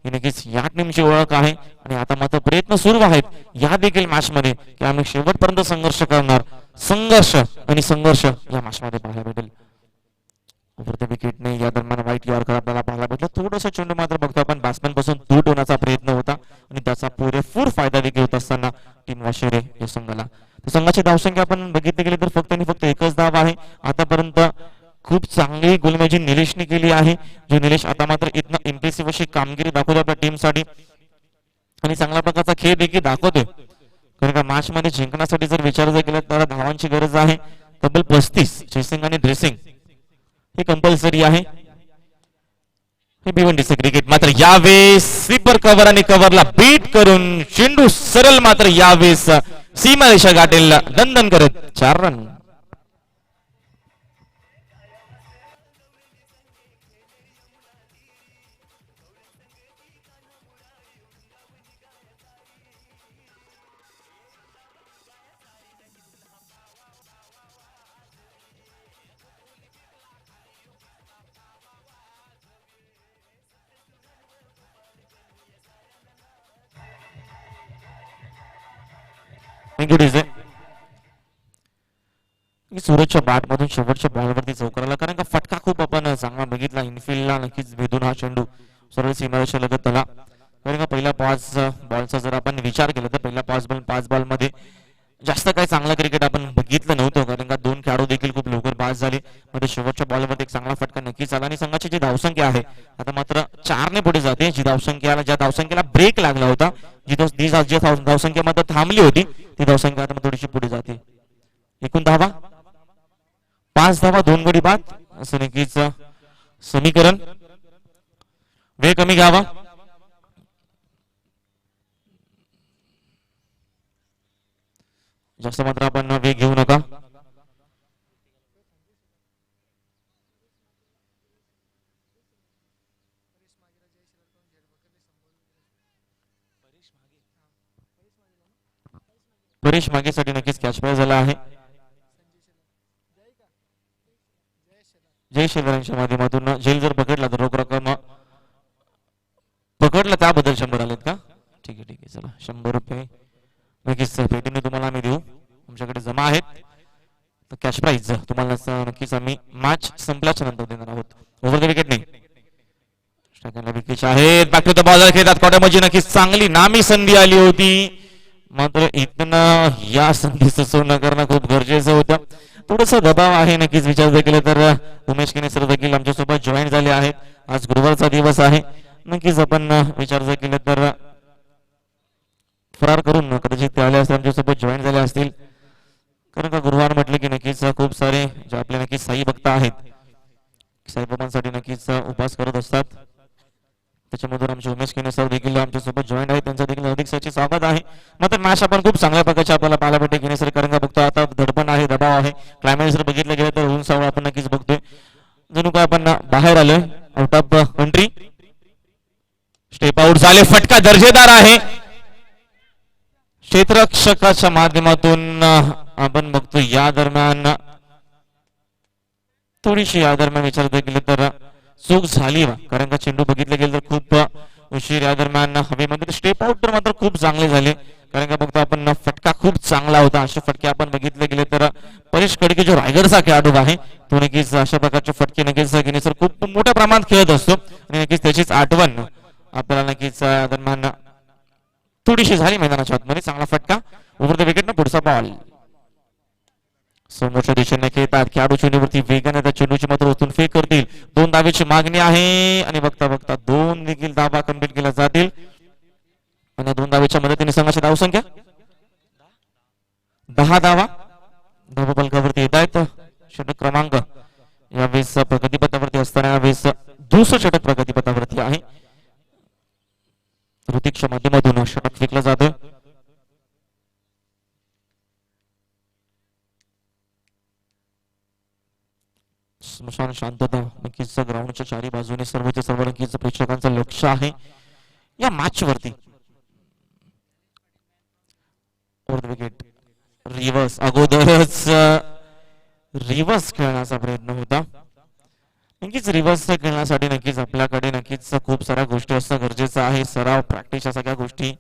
ही नक्कीच या टीमची ओळख आहे. आणि आता मात्र प्रयत्न सुरू आहेत या देखील मॅच मध्ये की आम्ही शेवटपर्यंत संघर्ष करणार. संघर्ष आणि संघर्ष या मॅच मध्ये पाहायला भेटेल. उभरत्या विकेटने या दरम्यान वाईट यॉर्कर आपल्याला पाहायला भेटलं. थोडंसं चेंडू मात्र बघतो आपण बॅट्समॅन पासून दूर ठेवण्याचा प्रयत्न होता आणि त्याचा पुरेपूर फायदा देखील होत असताना टीम वाशिरे या संघाला. संघाची धावसंख्या आपण बघितली गेली तर फक्त आणि फक्त एकच धाव आहे. आतापर्यंत खूप चांगली गोलंदाजी निलेशने केली आहे, जो निलेश आता मात्र इथनं इम्प्रेसिव्ह अशी कामगिरी दाखवतो आपल्या टीमसाठी आणि चांगल्या प्रकारचा खेळ देखील दाखवतोय. कारण का मॅच मध्ये जिंकण्यासाठी जर विचार जर केला तर धावांची गरज आहे तब्बल 35. चेसिंग आणि ड्रेसिंग हे कंपल्सरी आहे. हे भिवंडीचे क्रिकेट मात्र यावेळेस स्वीपर कव्हर आणि कव्हरला बीट करून चेंडू सरळ मात्र यावेळेस सीमारेषा गाठेल दणदण करत 4 रन. सूरजच्या बॅट मधून शेवटच्या बॉलवरती चौकाराला, कारण का फटका खूप आपण चांगला बघितला इनफिल्डला, नक्कीच भेदून हा चेंडू सरळ सीमारेषा लगत त्याला. कारण का पहिल्या 5 बॉलचा जर आपण विचार केला तर पहिल्या 5 बॉल मध्ये जास्त काही चांगलं क्रिकेट आपण बघितलं नव्हतं. कारण का 2 खेळाडू देखील खूप लवकर बाद झाले. मध्ये शेवटच्या बॉलवरती एक चांगला फटका नक्कीच आला आणि संघाची जी धावसंख्या आहे आता मात्र 4 ने पुढे जाते. ज्या धावसंख्येला ब्रेक लागला होता, जी धावसंख्या मात्र थांबली होती, ती धावसंख्या आता थोडीशी पुढे जाते. एकूण धावा 5 धावा 2 गडी बाद असं नक्कीच समीकरण. वेळ कमी घ्यावा. जास्त मात्र आपण वेग घेऊ नका. परेश मागेसाठी नक्कीच कॅच प्राइज झाला आहे. जय शेलारांच्या माध्यमातून जेल जर पकडला तर रोख रक्कम पकडला त्याबद्दल 100 आलेत का? ठीक आहे चला 100 रुपये नक्कीच पेटीने तुम्हाला आम्ही देऊ, आमच्याकडे जमा आहेत. तर कॅश प्राइज तुम्हाला नक्कीच आम्ही मॅच संपल्याच्या नंतर देणार आहोत. ओव्हर द विकेट नाही विकेट आहेत. बॅक टू द बॉलर खेळतात कॉटमध्ये नक्कीच चांगली नामी संधी आली होती, मात्र इथनं या संधीचं सोनं करणं खूप गरजेचं होतं. थोडासा दबाव आहे नक्कीच. विचार जर केला तर उमेश केने सर देखील आमच्यासोबत जॉईन झाले आहेत. आज गुरुवारचा दिवस आहे. नक्कीच आपण विचार जर केला तर फरार करून कदाचित ते आले असतील, आमच्यासोबत जॉईन झाले असतील. कारण का गुरुवार म्हटलं की नक्कीच खूप सारे जे आपले नक्कीच साई भक्त आहेत, साईबाबांसाठी नक्कीच उपवास करत असतात. त्याच्यामधून आमचे उमेश केने सर देखील आमच्यासोबत जॉईन आहेत, त्यांचं देखील अधिक सरचे स्वागत आहे. मात्र मॅच आपण खूप चांगल्या प्रकारचे आपल्याला पाहायला भेटते. केने सर कारण का बघतो आता धडपण आहे, दबाव आहे. क्लायमॅक्स जर बघितलं गेलं तर ऊन सावळ आपण नक्कीच बघतोय. जणू काय आपण बाहेर आलोय, out of country. Step out झाले, फटका दर्जेदार आहे. क्षेत्ररक्षकाच्या माध्यमातून आपण बघतो या दरम्यान थोडीशी या दरम्यान विचार केली तर चूक झाली बा, कारण का चेंडू बघितलं गेलं तर खूप उशीर या दरम्यान हवेमध्ये स्टेप आउट तर मात्र खूप चांगले झाले, कारण का बघतो आपण फटका खूप चांगला होता. असे फटके आपण बघितले गेले तर परेश कडके जो रायगडचा खेळाडू आहे तो नक्कीच अशा प्रकारचे फटके नक्कीच गिनीसर खूप मोठ्या प्रमाणात खेळत असतो आणि नक्कीच त्याचीच आठवण आपल्याला नक्कीच या दरम्यान थोडीशी झाली मैदानाच्या आतमध्ये. चांगला फटका ओव्हर द विकेट, पुढचा बॉल समोरच्या दिशेने खेळतात खेळाडू चेंडूवरती वेगाने त्या चेंडूची मात्र उचलून फेक करतील. 2 धावेची मागणी आहे आणि बघता बघता 2 देखील धावा कंप्लीट केल्या जातील आणि 2 धावेच्या मदतीने संघाची धावसंख्या 10 धावा धावा फलकावरती येत आहेत. षटक क्रमांक यावेळेस प्रगतीपथावरती असताना यावेळेस दुसरं षटक प्रगतीपथावरती आहे. ऋतिकच्या माध्यमातून षटक फेकलं जातं. स्मशान शांतता नक्कीच ग्राउंडच्या चारी बाजूने सर्वच्या सर्व नक्कीच प्रेक्षकांचं लक्ष आहे या मॅच वरती. विकेट रिव्हर्स, अगोदरच रिव्हर्स खेळण्याचा प्रयत्न होता. नक्कीच रिव्हर्स खेळण्यासाठी नक्कीच आपल्याकडे नक्कीच खूप साऱ्या गोष्टी असणं गरजेचं आहे. सराव, प्रॅक्टिस या सगळ्या गोष्टी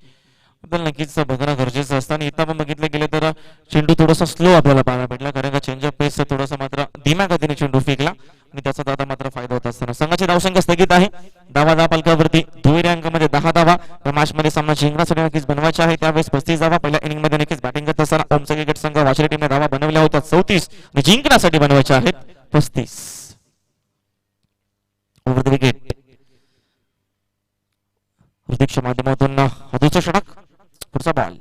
नक्कीच बघणं गरजेचं असतं. आणि इथं पण बघितलं गेलं तर चेंडू थोडासा स्लो आपल्याला पाहायला भेटला, कारण का चेंज ऑफ पेस थोडासा मात्र धीम्या गतीने चेंडू फेकला आणि त्याचा दादा मात्र फायदा होत असताना संघाची धावसंख्या स्थगित आहे. धावा पालकावरती दुहेरी अंकामध्ये 10 धावा या मॅच मध्ये सामना जिंकण्यासाठी नक्कीच बनवायचे आहे. त्यावेळेस 35 धावा पहिल्या इनिंग मध्ये नक्कीच बॅटिंग करत असताना ओमचा क्रिकेट संघ वाशिम टीमने धावा बनवल्या होत्या 34 आणि जिंकण्यासाठी बनवायच्या आहेत 35. ओव्हर द विकेट ऋतिकच्या माध्यमातून हदूचं षटक, पुढचा बॉल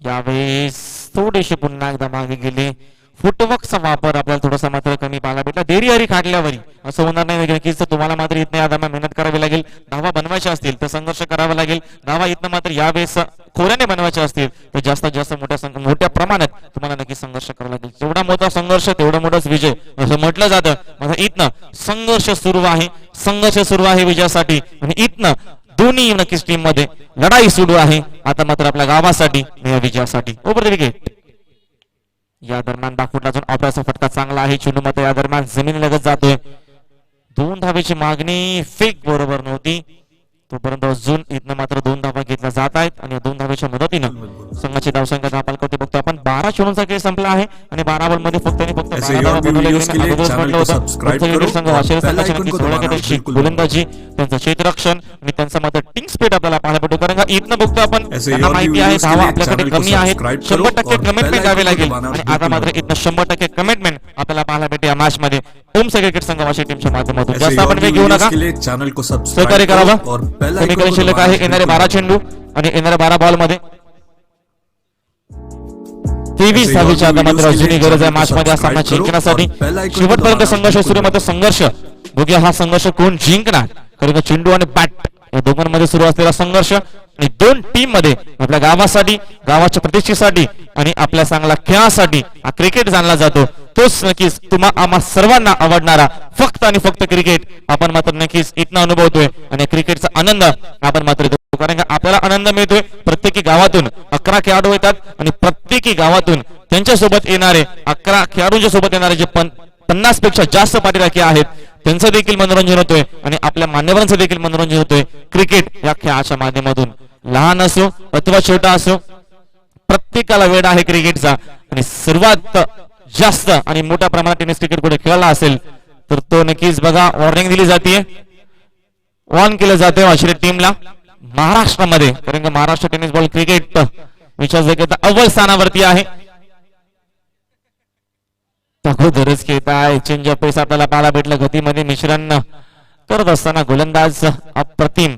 यावेळेस थोडेसे पुन्हा एकदा मागे गेले. फुटवर्कचा वापर आपल्याला थोडासा मात्र कमी पाहायला भेटला. देरी हरी काढल्यावरी असं होणार नाही नक्कीच तुम्हाला मात्र इथं या दरम्यान मेहनत करावी लागेल. धावा बनवायच्या असतील तर संघर्ष करावा लागेल. धावा इथं मात्र यावेळेस खोऱ्याने बनवायच्या असतील तर जास्तीत जास्त मोठ्या प्रमाणात तुम्हाला नक्कीच संघर्ष करावा लागेल. जेवढा मोठा संघर्ष तेवढा मोठाच विजय असं म्हटलं जातं. माझा इथनं संघर्ष सुरू आहे, संघर्ष सुरू आहे विजयासाठी आणि इथनं दोन्ही नक्कीच टीम मध्ये लढाई सुरू आहे आता मात्र आपल्या गावासाठी या विजयासाठी. ओव्हर द विकेट या दरम्यान बाकुटला जाऊन आपल्याचा फटका चांगला आहे. चेंडू मात्र या दरम्यान जमीन लगत जातोय. 2 धावेची मागणी फेक बरोबर नव्हती, तोपर्यंत अजून इथनं मात्र 2 धावा घेतल्या जात आहेत आणि 2 धावेच्या मदतीनं संघाची धावसंख्या धापाल करते. बघतो आपण 12 चेंडूंचा खेळ संपला आहे आणि 12 बॉल मध्ये फक्त आणि फक्त 12 धावा बनवल्या गेल्या. गोलंदाजी, त्यांचं क्षेत्ररक्षण आणि त्यांचं मात्र टिंग स्पीड आपल्याला पाहायला भेटतो, कारण का इथनं बघतो आपण त्यांना माहिती आहे धावा आपल्याकडे कमी आहेत, 100% कमिटमेंट द्यावे लागेल आणि आता मात्र इथनं 100% कमिटमेंट आपल्याला पाहायला भेटते या मॅच मध्ये. ओमचा क्रिकेट संघ वाशिम टीमच्या माध्यमातून. जास्त आपण वेळ घेऊ नका, चॅनल को सहकार्य करावा. समीकरण शिल्लक आहे येणारे 12 चेंडू आणि येणाऱ्या 12 बॉल मध्ये 23 धावेची आता मात्र अजूनही गरज आहे मॅच मध्ये सामना जिंकण्यासाठी. शेवटपर्यंत संघर्ष सुरू, मात्र संघर्ष बघूया हा संघर्ष कोण जिंकणार, कारण चेंडू आणि बॅट या दोघांमध्ये सुरू असलेला संघर्ष आणि 2 टीम मध्ये आपल्या गावासाठी, गावाच्या प्रतिष्ठेसाठी आणि आपल्या चांगल्या खेळासाठी हा क्रिकेट जाणला जातो. तोच नक्कीच आम्हा सर्वांना आवडणारा फक्त आणि फक्त क्रिकेट आपण मात्र नक्कीच इथनं अनुभवतोय आणि क्रिकेटचा आनंद आपण मात्र घेतो, कारण का आपल्याला आनंद मिळतोय. प्रत्येकी गावातून 11 खेळाडू येतात आणि प्रत्येकी गावातून त्यांच्या सोबत येणारे 11 खेळाडूंच्या सोबत येणारे जे 50 पेक्षा जास्त पाठीराखे आहेत त्यांचं देखील मनोरंजन होतोय आणि आपल्या मान्यवरांचं देखील मनोरंजन होतोय क्रिकेट या खेळाच्या माध्यमातून. लहान असो अथवा छोटा असो प्रत्येकाला वेळ आहे क्रिकेटचा आणि सर्वात जास्त आणि मोठ्या प्रमाणात टेनिस क्रिकेट कुठे खेळला असेल तर तो नक्कीच बघा वॉर्निंग दिली जाते, वॉर्न केलं जाते वाशिम टीमला महाराष्ट्रामध्ये, कारण की महाराष्ट्र टेनिस बॉल क्रिकेट विश्वासयोग्यता अव्वल स्थानावरती आहे. अगोदरच खेळत आहे. चेंज ऑफ पेस आपल्याला पाहायला भेटलं, गतीमध्ये मिश्रण करत असताना गोलंदाज अप्रतिम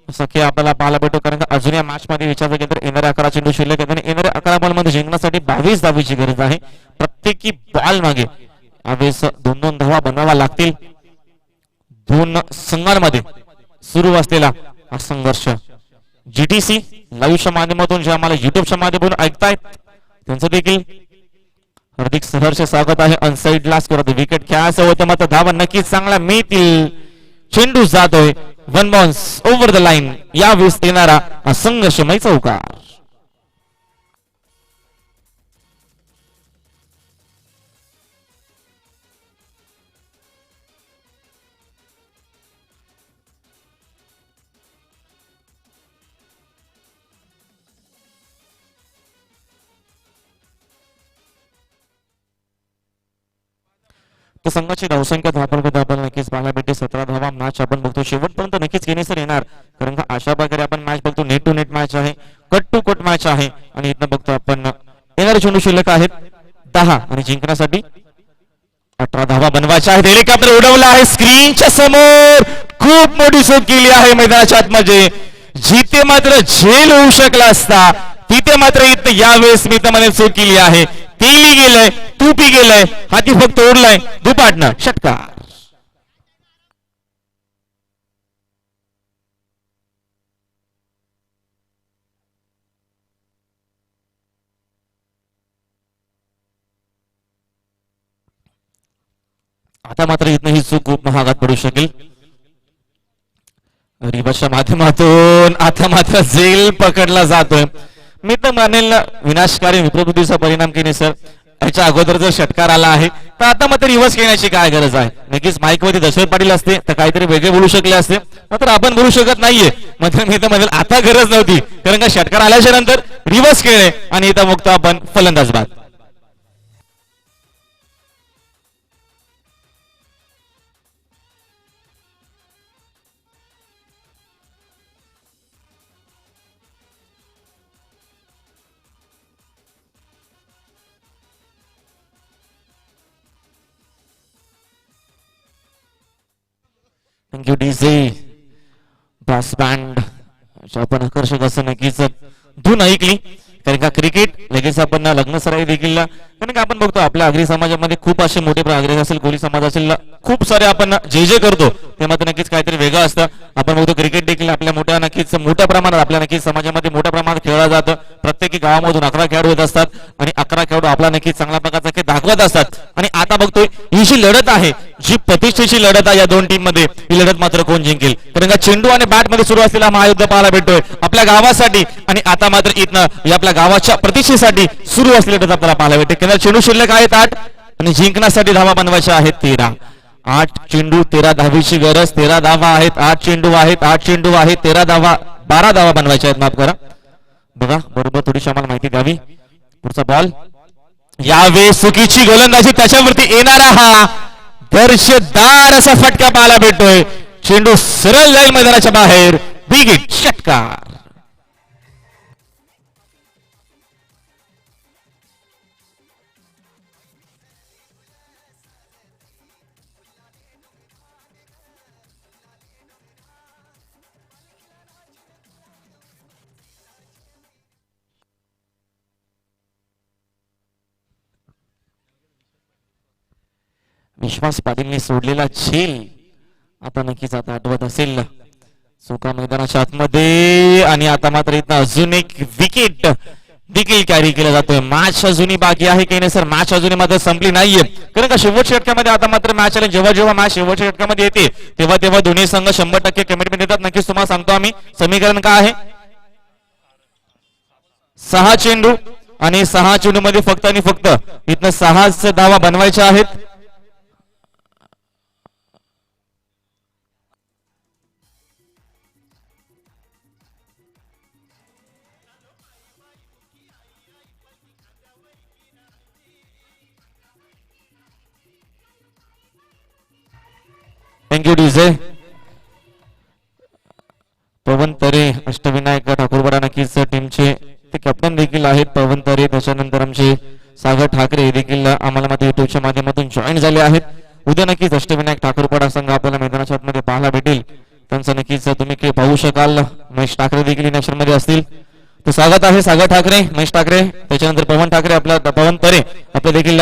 असं खेळ आपल्याला पाहायला भेटतो, कारण का अजून या मॅच मध्ये विचार केला तर येणाऱ्या 11 चेंडू शिल्लक आहेत आणि येणाऱ्या 11 बॉल मध्ये जिंकण्यासाठी 22 धावेची गरज आहे. प्रत्येकी बॉल मागे यावेळेस 2-2 धावा बनवाव्या लागतील. 2 संघांमध्ये सुरू असलेला हा संघर्ष जीटीसी लाईव्हच्या माध्यमातून जे आम्हाला युट्यूबच्या माध्यमातून ऐकतायत त्यांचं देखील हार्दिक सहर्ष स्वागत आहे. अनसाइड लास्ट करत विकेट खेळायचं होतं मात्र धावा नक्कीच चांगला मिळतील. चेंडू जातोय 1 बाउन्स ओव्हर द लाईन. यावेळेस येणारा हा संघर्षमय चौकार. तर संघाची धावसंख्या धावपळ आपण नक्कीच पाहायला भेटते 17 धावा मॅच आपण बघतो शेवटपर्यंत नक्कीच केनेसर येणार कारण का अशा प्रकारे आपण मॅच बघतो नेट टू नेट मॅच आहे कट टू कट मॅच आहे आणि इथं बघतो आपण येणारे चेंडू शिल्लक आहेत 10 आणि जिंकण्यासाठी 18 धावा बनवायच्या आहेत हेलिकॉप्टर उडवला आहे स्क्रीनच्या समोर खूप मोठी चूक केली आहे मैदानाच्या आतमध्ये जिथे मात्र झेल होऊ शकला असता तिथे मात्र इथं यावेळेस मी तर चूक केली आहे तेली गेलंय तूपी गेलंय हाती फक्त ओढलाय दुपाटनं षटकार आता मात्र इथनं ही चूक खूप महागात पडू शकेल रिवर्सच्या माध्यमातून आता मात्र झेल पकडला जातोय मी तर मानेल विनाशकारी विप्रबुद्धीचा परिणाम केले सर याच्या अगोदर जर षटकार आला आहे तर आता मात्र रिव्हर्स घेण्याची काय गरज आहे नक्कीच माईक मध्ये दशरथ पाटील असते तर काहीतरी वेगळे बोलू शकले असते मात्र आपण बोलू शकत नाहीये मात्र मी तर म्हणेल आता गरज नव्हती कारण का षटकार आल्याच्या नंतर रिव्हर्स खेळले आणि इथं मुक्त आपण फलंदाज बाद थँक्यू डीजे ब्रास बँड आपण आकर्षक असं नक्कीच धून ऐकली कारण का क्रिकेट लगेच आपण लग्न सराई देखील कारण का आपण बघतो आपल्या आगरी समाजामध्ये खूप असे मोठे आगरी असेल कोळी समाज असेल खूप सारे आपण जे करतो ते मात्र नक्कीच काहीतरी वेगळं असतं आपण बघतो क्रिकेट देखील आपल्या मोठ्या प्रमाणात आपल्या नक्कीच समाजामध्ये मोठ्या प्रमाणात खेळला जातं प्रत्येकी गावामधून 11 खेळाडू येत असतात आणि 11 खेळाडू आपला नक्कीच चांगल्या प्रकारचा खेळ दाखवत असतात आणि आता बघतोय ही जी लढत आहे जी प्रतिष्ठेची लढत आहे या दोन टीम मध्ये ही लढत मात्र कोण जिंकेल कारण का चेंडू आणि बॅट मध्ये सुरू असलेला महायुद्ध पाहायला भेटतोय आपल्या गावासाठी आणि आता मात्र इथनं आपल्या गावाच्या प्रतिष्ठेसाठी सुरू असलेली लढत आपल्याला पाहायला भेटते कारण चेंडू शिल्लक आहेत 8 आणि जिंकण्यासाठी धावा बनवायच्या आहेत 13 8 चेंडू 13 धावीची गरज 13 धावा आहेत 8 चेंडू आहेत 8 चेंडू आहेत 13 धावा 12 धावा बनवायच्या आहेत माफ करा बघा बरोबर थोडीशी आम्हाला माहिती द्यावी पुढचा बॉल यावेळेस चुकीची गोलंदाजी त्याच्यावरती येणारा हा दर्शदार असा फटका पाहायला भेटतोय चेंडू सरळ जाईल मैदानाच्या बाहेर बिग हिट षटकार विश्वास पाटीलने सोडलेला झेल आता नक्कीच आता आठवत असेल चोका मैदानाच्या आतमध्ये आणि आता मात्र इथं अजून एक विकेट देखील कॅरी केला जातोय मॅच अजूनही बाकी आहे काही नाही सर मॅच अजूनही मात्र संपली नाहीये कारण का शेवटच्या षटकामध्ये आता मात्र मॅच आले जेव्हा मॅच शेवटच्या षटकामध्ये येते तेव्हा दोन्ही संघ 100% कमिटमेंट देतात नक्कीच तुम्हाला सांगतो आम्ही समीकरण काय आहे 6 चेंडू आणि 6 चेंडू मध्ये फक्त आणि फक्त इथनं 6 धावा बनवायच्या आहेत थँक्यू डीजे पवन तरे अष्टविनायक ठाकूरवाडा नक्कीच टीमचे ते कॅप्टन देखील आहेत पवन तरे त्याच्यानंतर आमचे सागर ठाकरे देखील आम्हाला माझ्या युट्यूबच्या माध्यमातून जॉईन झाले आहेत उद्या नक्कीच अष्टविनायक ठाकूरवाडा संघ आपल्याला मैदानाच्या आतमध्ये पाहायला भेटेल त्यांचं नक्कीच तुम्ही खेळ पाहू शकाल महेश ठाकरे देखील नॅशनल मध्ये असतील तर स्वागत आहे सागर ठाकरे महेश ठाकरे त्याच्यानंतर पवन ठाकरे आपला पवन तरे आपल्या देखील